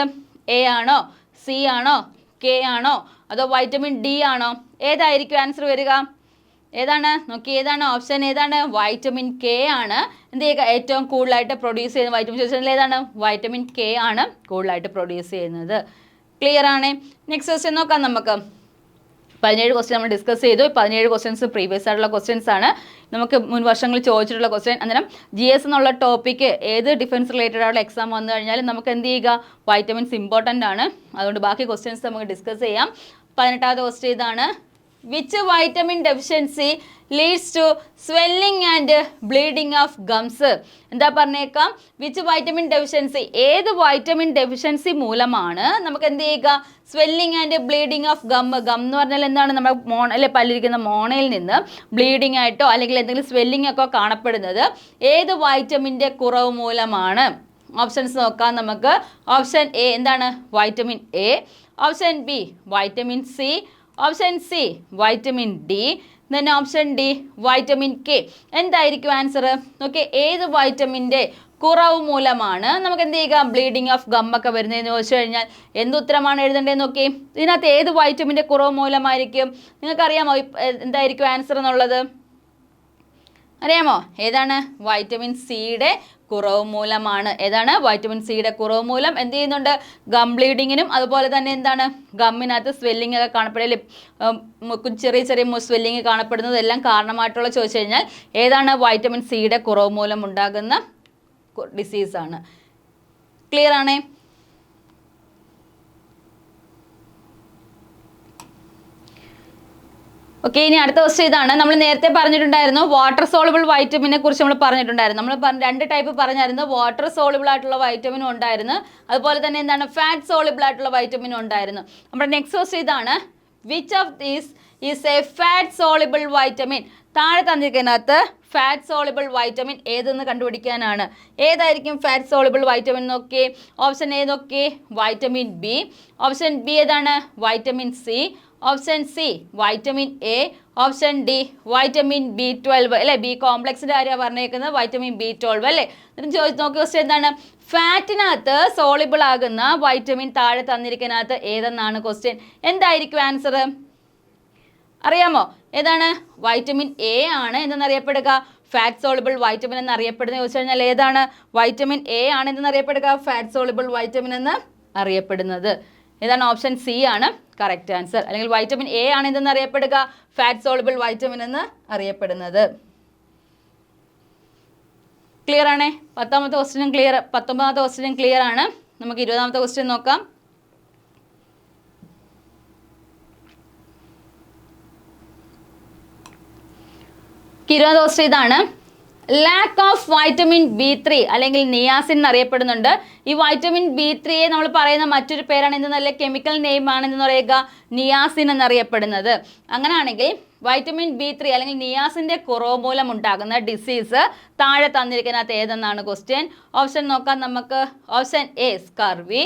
എ ആണോ, സി ആണോ, കെ ആണോ, അതോ വൈറ്റമിൻ ഡി ആണോ? ഏതായിരിക്കും ആൻസർ വരിക? ഏതാണ് നോക്കി? ഏതാണ് ഓപ്ഷൻ? ഏതാണ്? വൈറ്റമിൻ കെ ആണ് എന്ത് ചെയ്യുക ഏറ്റവും കൂടുതലായിട്ട് പ്രൊഡ്യൂസ് ചെയ്യുന്ന വൈറ്റമിൻ ചോദിച്ചാൽ ഏതാണ്? വൈറ്റമിൻ കെ ആണ് കൂടുതലായിട്ട് പ്രൊഡ്യൂസ് ചെയ്യുന്നത്. ക്ലിയർ ആണ്? നെക്സ്റ്റ് ക്വസ്റ്റ്യൻ നോക്കാം നമുക്ക്. 17 ക്വസ്റ്റ്യൻ നമ്മൾ ഡിസ്കസ് ചെയ്തു. 17 ക്വസ്റ്റ്യൻസ് പ്രീവിയസ് ആയിട്ടുള്ള ക്വസ്റ്റ്യൻസ് ആണ്. നമുക്ക് മുൻ വർഷങ്ങളിൽ ചോദിച്ചിട്ടുള്ള ക്വസ്റ്റ്യൻ. അന്നേരം GS എന്നുള്ള ടോപ്പിക്ക് ഏത് ഡിഫൻസ് റിലേറ്റഡ് ആയിട്ടുള്ള എക്സാം വന്നു കഴിഞ്ഞാലും നമുക്ക് എന്ത് ചെയ്യുക? വൈറ്റമിൻസ് ഇമ്പോർട്ടൻ്റ് ആണ്. അതുകൊണ്ട് ബാക്കി ക്വസ്റ്റ്യൻസ് നമുക്ക് ഡിസ്കസ് ചെയ്യാം. 18ാമത്തെ ക്വസ്റ്റ്യൻ ഇതാണ്. Which vitamin deficiency leads to swelling and bleeding of gums? എന്താ പറഞ്ഞേക്കാം? വിച്ച് വൈറ്റമിൻ ഡെഫിഷ്യൻസി, ഏത് വൈറ്റമിൻ ഡെഫിഷ്യൻസി മൂലമാണ് നമുക്ക് എന്ത് ചെയ്യുക? Swelling and bleeding of gum. Gum എന്ന് പറഞ്ഞാൽ എന്താണ്? നമ്മുടെ അല്ലെ പല്ലിരിക്കുന്ന മോണയിൽ നിന്ന് ബ്ലീഡിംഗ് ആയിട്ടോ അല്ലെങ്കിൽ എന്തെങ്കിലും സ്വെല്ലിംഗ് ഒക്കെ കാണപ്പെടുന്നത് ഏത് വൈറ്റമിൻ്റെ കുറവ് മൂലമാണ്? ഓപ്ഷൻസ് നോക്കാം നമുക്ക്. ഓപ്ഷൻ എ എന്താണ്? Vitamin A, option B vitamin C, option C vitamin D, then option D vitamin K. എന്തായിരിക്കും ആൻസർ? ഓക്കെ, ഏത് വൈറ്റമിൻ്റെ കുറവ് മൂലമാണ് നമുക്ക് എന്ത് ചെയ്യുക? ബ്ലീഡിങ് ഓഫ് ഗം ഒക്കെ വരുന്നതെന്ന് ചോദിച്ചു കഴിഞ്ഞാൽ എന്തുത്തരമാണ് എഴുതേണ്ടതെന്ന് നോക്കി. ഇതിനകത്ത് ഏത് വൈറ്റമിൻ്റെ കുറവ് മൂലമായിരിക്കും? നിങ്ങൾക്കറിയാമോ എന്തായിരിക്കും ആൻസർ എന്നുള്ളത്? അറിയാമോ? ഏതാണ്? വൈറ്റമിൻ സിയുടെ കുറവ് മൂലമാണ്. ഏതാണ്? വൈറ്റമിൻ സിയുടെ കുറവ് മൂലം എന്ത് ചെയ്യുന്നുണ്ട്? ഗം ബ്ലീഡിങ്ങിനും അതുപോലെ തന്നെ എന്താണ് ഗമ്മിനകത്ത് സ്വെല്ലിംഗ് ഒക്കെ കാണപ്പെടൽ, ചെറിയ ചെറിയ സ്വെല്ലിംഗ് കാണപ്പെടുന്നത് എല്ലാം കാരണമായിട്ടുള്ള ചോദിച്ചു കഴിഞ്ഞാൽ ഏതാണ്? വൈറ്റമിൻ സിയുടെ കുറവ് മൂലം ഉണ്ടാകുന്ന ഡിസീസാണ്. ക്ലിയർ ആണേ? ഓക്കെ, ഇനി അടുത്ത ക്വസ്റ്റ്യൻ ഇതാണ്. നമ്മൾ നേരത്തെ പറഞ്ഞിട്ടുണ്ടായിരുന്നു വാട്ടർ സോളുബിൾ വൈറ്റമിനെ കുറിച്ച് നമ്മൾ പറഞ്ഞിട്ടുണ്ടായിരുന്നു. നമ്മൾ 2 ടൈപ്പ് പറഞ്ഞായിരുന്നു. വാട്ടർ സോളുബിൾ ആയിട്ടുള്ള വൈറ്റമിനും ഉണ്ടായിരുന്നു, അതുപോലെ തന്നെ എന്താണ് ഫാറ്റ് സോളുബിൾ ആയിട്ടുള്ള വൈറ്റമിനും ഉണ്ടായിരുന്നു. നമ്മുടെ നെക്സ്റ്റ് ക്വസ്റ്റ്യൻ ഇതാണ്. Which of these is A fat soluble vitamin? താഴെ തന്നിരിക്കുന്നതിനകത്ത് ഫാറ്റ് സോളുബിൾ വൈറ്റമിൻ ഏതെന്ന് കണ്ടുപിടിക്കാനാണ്. ഏതായിരിക്കും ഫാറ്റ് സോളുബിൾ വൈറ്റമിൻ? നോക്കി. ഓപ്ഷൻ എ നോക്കി വൈറ്റമിൻ ബി, ഓപ്ഷൻ ബി ഏതാണ്? Vitamin C, option C vitamin A, option D vitamin B12. അല്ലേ, B കോംപ്ലക്സിൻ്റെ കാര്യമാണ് പറഞ്ഞേക്കുന്നത്, vitamin B12 അല്ലേ. എന്നിട്ട് ചോദിച്ച് നോക്കിയ ക്വസ്റ്റ്യൻ എന്താണ്? ഫാറ്റിനകത്ത് സോളിബിൾ ആകുന്ന വൈറ്റമിൻ താഴെ തന്നിരിക്കുന്നതിനകത്ത് ഏതെന്നാണ് ക്വസ്റ്റ്യൻ. എന്തായിരിക്കും ആൻസർ? അറിയാമോ? ഏതാണ്? വൈറ്റമിൻ എ ആണ് എന്തെന്നറിയപ്പെടുക? ഫാറ്റ് സോളിബിൾ വൈറ്റമിൻ എന്നറിയപ്പെടുന്നത് ചോദിച്ചു കഴിഞ്ഞാൽ ഏതാണ്? വൈറ്റമിൻ എ ആണ് എന്തെന്നറിയപ്പെടുക? ഫാറ്റ് സോളിബിൾ വൈറ്റമിൻ എന്ന് അറിയപ്പെടുന്നത്. ഏതാണ്? ഓപ്ഷൻ സി ആണ് കറക്റ്റ് ആൻസർ. അല്ലെങ്കിൽ വൈറ്റമിൻ എ ആണ് എന്തെന്നറിയപ്പെടുക? ഫാറ്റ് സോളിബിൾ വൈറ്റമിൻ എന്ന് അറിയപ്പെടുന്നത്. ക്ലിയർ ആണേ? 10ാമത്തെ ക്വസ്റ്റ്യനും ക്ലിയർ, 19ാമത്തെ ക്വസ്റ്റ്യനും ക്ലിയർ ആണ്. നമുക്ക് 20ാമത്തെ ക്വസ്റ്റ്യൻ നോക്കാം. ക്വസ്റ്റ്യൻ ഇതാണ്. ലാക്ക് ഓഫ് വൈറ്റമിൻ B3 അല്ലെങ്കിൽ നിയാസിൻ എന്നറിയപ്പെടുന്നുണ്ട്. ഈ വൈറ്റമിൻ B3 നമ്മൾ പറയുന്ന മറ്റൊരു പേരാണ് എന്ത്? നല്ല കെമിക്കൽ നെയിം ആണെന്ന് പറയുക, നിയാസിൻ എന്നറിയപ്പെടുന്നത്. അങ്ങനെയാണെങ്കിൽ വൈറ്റമിൻ B3 അല്ലെങ്കിൽ നിയാസിൻ്റെ കുറവ് മൂലം ഉണ്ടാകുന്ന ഡിസീസ് താഴെ തന്നിരിക്കുന്നതിനകത്ത് ഏതെന്നാണ് ക്വസ്റ്റ്യൻ. ഓപ്ഷൻ നോക്കാം നമുക്ക്. Option A scurvy,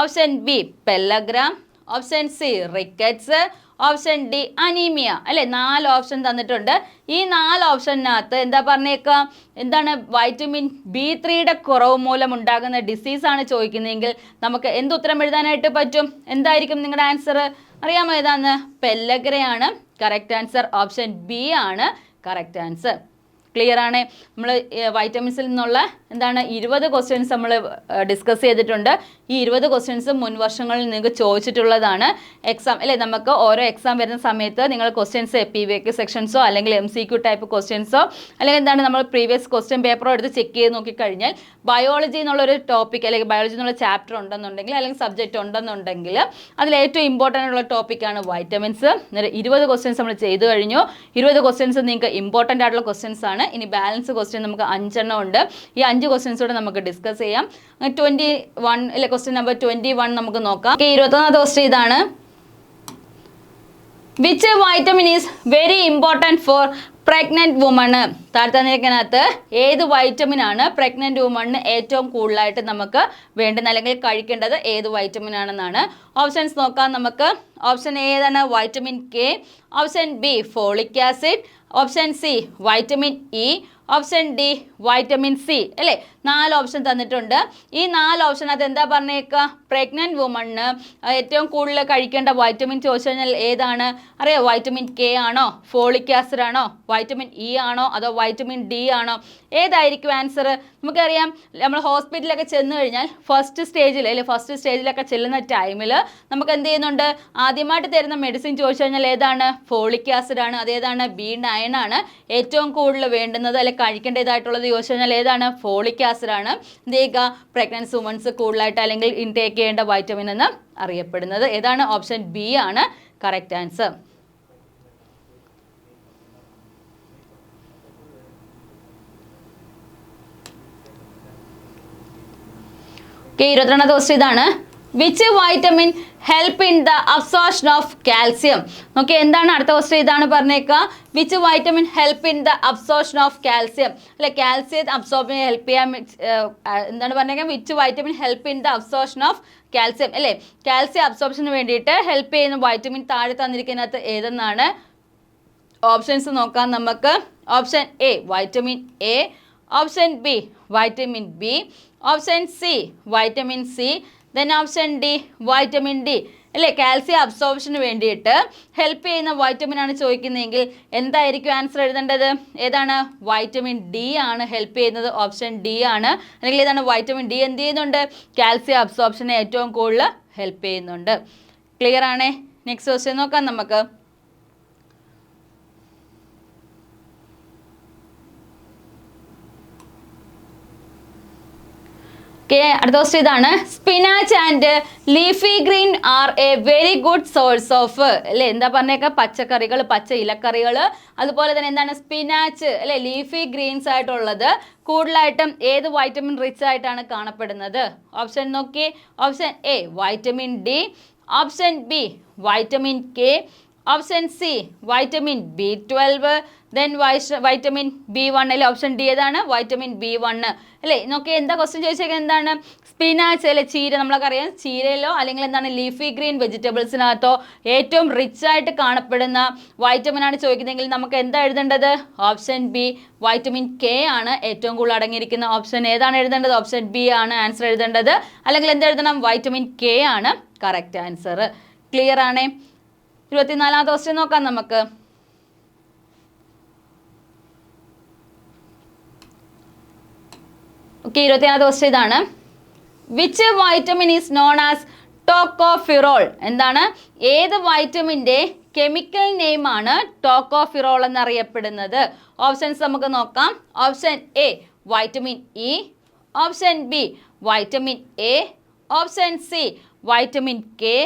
option B pellagra, option C rickets, option D anaemia. അല്ലേ, 4 ഓപ്ഷൻ തന്നിട്ടുണ്ട്. ഈ 4 ഓപ്ഷനകത്ത് എന്താ പറഞ്ഞേക്കാം, എന്താണ് വൈറ്റമിൻ B3യുടെ കുറവ് മൂലം ഉണ്ടാകുന്ന ഡിസീസാണ് ചോദിക്കുന്നതെങ്കിൽ നമുക്ക് എന്ത് ഉത്തരം എഴുതാനായിട്ട് പറ്റും? എന്തായിരിക്കും നിങ്ങളുടെ ആൻസർ? അറിയാമോ ഏതാന്ന്? പെല്ലഗ്രയാണ് കറക്റ്റ് ആൻസർ. ഓപ്ഷൻ ബി ആണ് കറക്റ്റ് ആൻസർ. ക്ലിയർ ആണ്. നമ്മൾ വൈറ്റമിൻസിൽ നിന്നുള്ള എന്താണ് 20 ക്വസ്റ്റ്യൻസ് നമ്മൾ ഡിസ്കസ് ചെയ്തിട്ടുണ്ട്. ഈ 20 ക്വസ്റ്റ്യൻസ് മുൻ വർഷങ്ങളിൽ നിങ്ങൾക്ക് ചോദിച്ചിട്ടുള്ളതാണ്. എക്സാം അല്ലേ, നമുക്ക് ഓരോ എക്സാം വരുന്ന സമയത്ത് നിങ്ങൾ ക്വസ്റ്റ്യൻസ് PVQ സെക്ഷൻസോ അല്ലെങ്കിൽ MCQ ടൈപ്പ് ക്വസ്റ്റ്യൻസോ അല്ലെങ്കിൽ എന്താണ് നമ്മൾ പ്രീവിയസ് ക്വസ്റ്റ്യൻ പേപ്പറോ എടുത്ത് ചെക്ക് ചെയ്ത് നോക്കിക്കഴിഞ്ഞാൽ ബയോളജി എന്നുള്ളൊരു ടോപ്പിക് അല്ലെങ്കിൽ ബയോളജി എന്നുള്ള ചാപ്റ്റർ ഉണ്ടെന്നുണ്ടെങ്കിൽ അല്ലെങ്കിൽ സബ്ജക്റ്റ് ഉണ്ടെന്നുണ്ടെങ്കിൽ അതിൽ ഏറ്റവും ഇമ്പോർട്ടൻ്റ് ഉള്ള ടോപ്പിക്കാണ് വൈറ്റമിൻസ്. 20 ക്വസ്റ്റ്യൻസ് നമ്മൾ ചെയ്ത് കഴിഞ്ഞു. 20 ക്വസ്റ്റ്യൻസ് നിങ്ങൾക്ക് ഇമ്പോർട്ടൻ്റ് ആയിട്ടുള്ള ക്വസ്റ്റ്യൻസ് ആണ്. ഇനി ബാലൻസ് ക്വസ്റ്റ്യൻ നമുക്ക് 5 എണ്ണം ഉണ്ട്. ഈ 5 ക്വസ്റ്റ്യൻസോടെ നമുക്ക് ഡിസ്കസ് ചെയ്യാം. 21 അല്ലെ, ക്വസ്റ്റ്യൻ നമ്പർ 21 നമുക്ക് നോക്കാം. 21ാമത്തെ ക്വസ്റ്റ്യൻ ഇതാണ്. Which vitamin is very important for pregnant woman? താഴ്ത്തന്നിരിക്കുന്നതിനകത്ത് ഏത് വൈറ്റമിൻ ആണ് പ്രഗ്നൻറ്റ് വുമണിന് ഏറ്റവും കൂടുതലായിട്ട് നമുക്ക് വേണ്ടുന്ന അല്ലെങ്കിൽ കഴിക്കേണ്ടത് ഏത് വൈറ്റമിൻ ആണെന്നാണ്. ഓപ്ഷൻസ് നോക്കാം നമുക്ക്. ഓപ്ഷൻ എ ഏതാണ്? Vitamin K. Option B folic acid. Option C vitamin E. Option D vitamin C. അല്ലേ, 4 ഓപ്ഷൻ തന്നിട്ടുണ്ട്. ഈ 4 ഓപ്ഷനകത്ത് എന്താ പറഞ്ഞേക്കുക? പ്രഗ്നൻറ്റ് വുമണിന് ഏറ്റവും കൂടുതൽ കഴിക്കേണ്ട വൈറ്റമിൻ ചോദിച്ചു കഴിഞ്ഞാൽ ഏതാണ്? അറിയാം, വൈറ്റമിൻ കെ ആണോ, ഫോളിക് ആസിഡ് ആണോ, വൈറ്റമിൻ ഇ ആണോ, അതോ വൈറ്റമിൻ ഡി ആണോ? ഏതായിരിക്കും ആൻസർ? നമുക്കറിയാം, നമ്മൾ ഹോസ്പിറ്റലിലൊക്കെ ചെന്ന് കഴിഞ്ഞാൽ ഫസ്റ്റ് സ്റ്റേജിലൊക്കെ ചെല്ലുന്ന ടൈമിൽ നമുക്ക് എന്ത് ചെയ്യുന്നുണ്ട്? ആദ്യമായിട്ട് തരുന്ന മെഡിസിൻ ചോദിച്ചു കഴിഞ്ഞാൽ ഏതാണ്? ഫോളിക് ആസിഡ് ആണ്. അതേതാണ്? B9 ആണ്. ഏറ്റവും കൂടുതൽ വേണ്ടുന്നത് അല്ലെങ്കിൽ കഴിക്കേണ്ടതായിട്ടുള്ളത് ചോദിച്ചു കഴിഞ്ഞാൽ ഏതാണ്? ഫോളിക് ആസിഡ് ആണ്. എന്ത് ചെയ്യുക? പ്രഗ്നൻസി വുമൺസ് കൂടുതലായിട്ട് അല്ലെങ്കിൽ ഇൻടേക്ക് ചെയ്യേണ്ട വൈറ്റമിൻ എന്ന് അറിയപ്പെടുന്നത് ഏതാണ്? ഓപ്ഷൻ ബി ആണ് കറക്റ്റ് ആൻസർ. ഓക്കെ, 22ാമത്തെ ക്വസ്റ്റ്യൻ ഇതാണ്. Which vitamin help in the absorption of calcium? Okay, എന്താണ് അടുത്ത ക്വസ്റ്റ്യൻ? ഇതാണ് പറഞ്ഞേക്കുക. Which vitamin help in the absorption of calcium? അല്ലെ, കാൽസ്യം അബ്സോർബ് ഹെൽപ്പ് ചെയ്യാൻ എന്താണ് പറഞ്ഞേക്കുക? Which vitamin help in the absorption of calcium? അല്ലേ, കാൽസ്യം അബ്സോർപ്ഷന് വേണ്ടിയിട്ട് ഹെൽപ്പ് ചെയ്യുന്ന വൈറ്റമിൻ താഴെ തന്നിരിക്കുന്നതിനകത്ത് ഏതെന്നാണ്? ഓപ്ഷൻസ് നോക്കാം നമുക്ക്. Option A vitamin A. Option B vitamin B. Option C vitamin C. Then option D vitamin D. അല്ലേ, കാൽസ്യം അബ്സോർപ്ഷന് വേണ്ടിയിട്ട് ഹെൽപ്പ് ചെയ്യുന്ന വൈറ്റമിൻ ആണ് ചോദിക്കുന്നതെങ്കിൽ എന്തായിരിക്കും ആൻസർ എഴുതേണ്ടത്? ഏതാണ്? വൈറ്റമിൻ ഡി ആണ് ഹെൽപ്പ് ചെയ്യുന്നത്. ഓപ്ഷൻ ഡി ആണ്. അല്ലെങ്കിൽ ഏതാണ്? വൈറ്റമിൻ ഡി എന്ത് ചെയ്യുന്നുണ്ട്? കാൽസ്യം അബ്സോർപ്ഷനെ ഏറ്റവും കൂടുതൽ ഹെൽപ്പ് ചെയ്യുന്നുണ്ട്. ക്ലിയർ ആണേ? നെക്സ്റ്റ് ക്വസ്റ്റ്യൻ നോക്കാം നമുക്ക്. അടുത്ത ക്വസ്റ്റ്യൻ ഇതാണ്. Spinach and leafy green are a very good source of. അല്ലേ, എന്താ പറഞ്ഞേക്കാം? പച്ചക്കറികൾ, പച്ച ഇലക്കറികൾ, അതുപോലെ തന്നെ എന്താണ് സ്പിനാച്ച് അല്ലെ, ലീഫി ഗ്രീൻസ് ആയിട്ടുള്ളത് കൂടുതലായിട്ടും ഏത് വൈറ്റമിൻ റിച്ച് ആയിട്ടാണ് കാണപ്പെടുന്നത്? ഓപ്ഷൻ നോക്കി. Option A vitamin D. Option B vitamin K. Option C vitamin B12. Then vitamin B1. അല്ലെ, ഓപ്ഷൻ ഡി ഏതാണ്? Vitamin B1. അല്ലേ, നോക്കി എന്താ ക്വസ്റ്റ്യൻ ചോദിച്ചേക്കുന്നത്? എന്താണ്? സ്പിനാച്ച് അല്ലെ, ചീര. നമ്മളൊക്കെ ചീരയിലോ അല്ലെങ്കിൽ എന്താണ് ലീഫി ഗ്രീൻ വെജിറ്റബിൾസിനകത്തോ ഏറ്റവും റിച്ച് ആയിട്ട് കാണപ്പെടുന്ന വൈറ്റമിൻ ആണ് ചോദിക്കുന്നതെങ്കിൽ നമുക്ക് എന്താ എഴുതേണ്ടത്? ഓപ്ഷൻ ബി വൈറ്റമിൻ കെ ആണ് ഏറ്റവും കൂടുതൽ അടങ്ങിയിരിക്കുന്ന ഓപ്ഷൻ. ഏതാണ് എഴുതേണ്ടത്? ഓപ്ഷൻ ബി ആണ് ആൻസർ എഴുതേണ്ടത്. അല്ലെങ്കിൽ എന്തെഴുതണം? വൈറ്റമിൻ കെ ആണ് കറക്റ്റ് ആൻസർ. ക്ലിയർ ആണേ? 24ാമത്തെ ക്വസ്റ്റ്യൻ നോക്കാം നമുക്ക്. ഓക്കെ, 24ാമത്തെ ക്വസ്റ്റ്യൻ ഇതാണ്. Which vitamin is known as tocopherol? എന്താണ്? ഏത് വൈറ്റമിൻ്റെ കെമിക്കൽ നെയിം ആണ് ടോക്കോഫിറോൾ എന്നറിയപ്പെടുന്നത്? ഓപ്ഷൻസ് നമുക്ക് നോക്കാം. Option A vitamin E. Option B vitamin A. Option C vitamin K.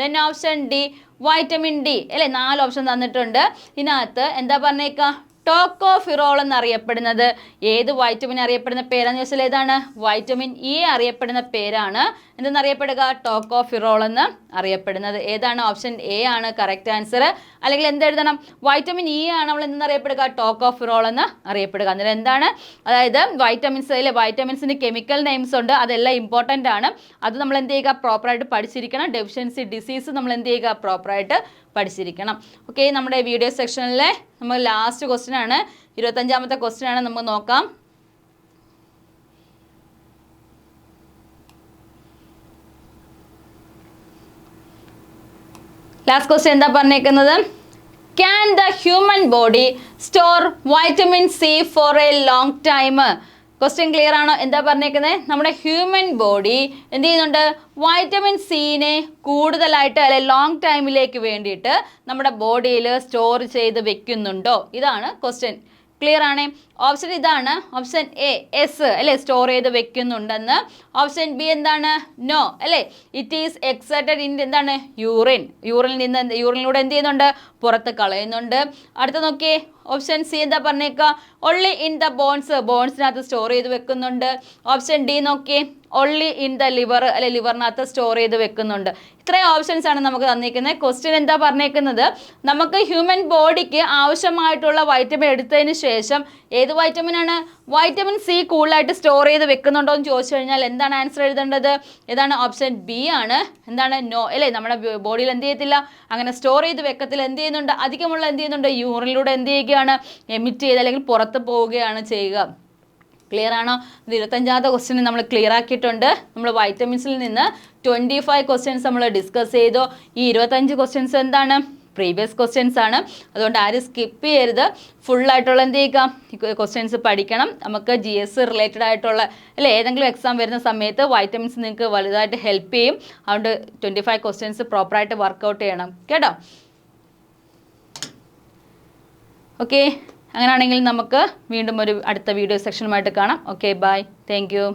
Then option D vitamin D. അല്ലേ, 4 ഓപ്ഷൻ തന്നിട്ടുണ്ട്. ഇതിനകത്ത് എന്താ പറഞ്ഞേക്കുക? ടോക്കോഫിറോൾ എന്നറിയപ്പെടുന്നത് ഏത് വൈറ്റമിൻ അറിയപ്പെടുന്ന പേരാന്ന് ചോദിച്ചാൽ ഏതാണ്? വൈറ്റമിൻ ഇ അറിയപ്പെടുന്ന പേരാണ് എന്തെന്നറിയപ്പെടുക? ടോക്കോഫിറോൾ എന്ന് അറിയപ്പെടുന്നത്. ഏതാണ്? ഓപ്ഷൻ എ ആണ് കറക്റ്റ് ആൻസർ. അല്ലെങ്കിൽ എന്തെഴുതണം? വൈറ്റമിൻ ഇ ആണ് നമ്മൾ എന്തെന്നറിയപ്പെടുക? ടോക്കോഫിറോൾ എന്ന് അറിയപ്പെടുക. അന്നേരം എന്താണ്? അതായത് വൈറ്റമിൻസിന് കെമിക്കൽ നെയിംസ് ഉണ്ട്, അതെല്ലാം ഇമ്പോർട്ടൻ്റ് ആണ്. അത് നമ്മൾ എന്ത് ചെയ്യുക? പ്രോപ്പറായിട്ട് പഠിച്ചിരിക്കണം. ഡെഫിഷ്യൻസി ഡിസീസ് നമ്മൾ എന്ത് ചെയ്യുക? പ്രോപ്പറായിട്ട് പഠിച്ചിരിക്കണം. ഓക്കെ, നമ്മുടെ വീഡിയോ സെക്ഷനിലെ നമ്മൾ ലാസ്റ്റ് ക്വസ്റ്റ്യൻ ആണ്, 25ാമത്തെ ക്വസ്റ്റ്യൻ ആണ്. നമുക്ക് നോക്കാം. ലാസ്റ്റ് ക്വസ്റ്റ്യൻ എന്താ പറഞ്ഞേക്കുന്നത്? Can the human body store vitamin C for a long time? Question clear ആണോ? എന്താ പറഞ്ഞേക്കുന്നത്? നമ്മുടെ ഹ്യൂമൻ ബോഡി എന്ത് ചെയ്യുന്നുണ്ട്? വൈറ്റമിൻ സിനെ കൂടുതലായിട്ട് അല്ലെ ലോങ് ടൈമിലേക്ക് വേണ്ടിയിട്ട് നമ്മുടെ ബോഡിയിൽ സ്റ്റോർ ചെയ്ത് വെക്കുന്നുണ്ടോ? ഇതാണ് ക്വസ്റ്റ്യൻ. ക്ലിയർ ആണേ? ഓപ്ഷൻ ഇതാണ്. ഓപ്ഷൻ എ എസ് അല്ലേ, സ്റ്റോർ ചെയ്ത് വെക്കുന്നുണ്ടെന്ന്. ഓപ്ഷൻ ബി എന്താണ്? നോ അല്ലേ, ഇറ്റ് ഈസ് എക്സൈറ്റഡ് ഇൻ എന്താണ്? യൂറിനിലൂടെ എന്ത് ചെയ്യുന്നുണ്ട്? പുറത്ത് കളയുന്നുണ്ട്. അടുത്ത നോക്കിയേ, ഓപ്ഷൻ സി എന്താ പറഞ്ഞേക്കുക? ഓൺലി ഇൻ ദ ബോൺസിനകത്ത് സ്റ്റോർ ചെയ്ത് വെക്കുന്നുണ്ട്. ഓപ്ഷൻ ഡി നോക്കിയേ, ഓൺലി ഇൻ ദ ലിവർ അല്ലെ, ലിവറിനകത്ത് സ്റ്റോർ ചെയ്ത് വെക്കുന്നുണ്ട്. ഇത്രയും ഓപ്ഷൻസ് ആണ് നമുക്ക് തന്നിരിക്കുന്നത്. ക്വസ്റ്റ്യൻ എന്താ പറഞ്ഞേക്കുന്നത്? നമുക്ക് ഹ്യൂമൻ ബോഡിക്ക് ആവശ്യമായിട്ടുള്ള വൈറ്റമിൻ എടുത്തതിന് ശേഷം ഏത് വൈറ്റമിൻ ആണ്? വൈറ്റമിൻ സി കൂടുതലായിട്ട് സ്റ്റോർ ചെയ്ത് വെക്കുന്നുണ്ടോ എന്ന് ചോദിച്ചു കഴിഞ്ഞാൽ എന്താണ് ആൻസർ എഴുതേണ്ടത്? ഏതാണ്? ഓപ്ഷൻ ബി ആണ്. എന്താണ്? നോ അല്ലേ, നമ്മുടെ ബോഡിയിൽ എന്ത് ചെയ്യത്തില്ല, അങ്ങനെ സ്റ്റോർ ചെയ്ത് വെക്കത്തില്ല. എന്ത് ചെയ്യുന്നുണ്ട്? അധികമുള്ള എന്ത് ചെയ്യുന്നുണ്ട്? യൂറിനിലൂടെ എന്ത് ചെയ്യുകയാണ്? എമിറ്റ് ചെയ്ത് അല്ലെങ്കിൽ പുറത്ത് പോവുകയാണ് ചെയ്യുക. ക്ലിയർ ആണോ? 25ാമത്തെ ക്വസ്റ്റ്യൻ നമ്മൾ ക്ലിയർ ആക്കിയിട്ടുണ്ട്. നമ്മൾ വൈറ്റമിൻസിൽ നിന്ന് 25 ക്വസ്റ്റ്യൻസ് നമ്മൾ ഡിസ്കസ് ചെയ്തു. ഈ 25 ക്വസ്റ്റ്യൻസ് എന്താണ്? പ്രീവിയസ് ക്വസ്റ്റ്യൻസ് ആണ്. അതുകൊണ്ട് ആരും സ്കിപ്പ് ചെയ്യരുത്. ഫുള്ളായിട്ടുള്ള എന്ത് ചെയ്യുക? ക്വസ്റ്റ്യൻസ് പഠിക്കണം. നമുക്ക് GS റിലേറ്റഡ് ആയിട്ടുള്ള അല്ലെ ഏതെങ്കിലും എക്സാം വരുന്ന സമയത്ത് വൈറ്റമിൻസ് നിങ്ങൾക്ക് വലുതായിട്ട് ഹെൽപ്പ് ചെയ്യും. അതുകൊണ്ട് 25 ക്വസ്റ്റ്യൻസ് പ്രോപ്പറായിട്ട് വർക്കൗട്ട് ചെയ്യണം കേട്ടോ. ഓക്കെ, അങ്ങനെയാണെങ്കിൽ നമുക്ക് വീണ്ടും ഒരു അടുത്ത വീഡിയോ സെക്ഷനുമായിട്ട് കാണാം. Okay, bye, thank U.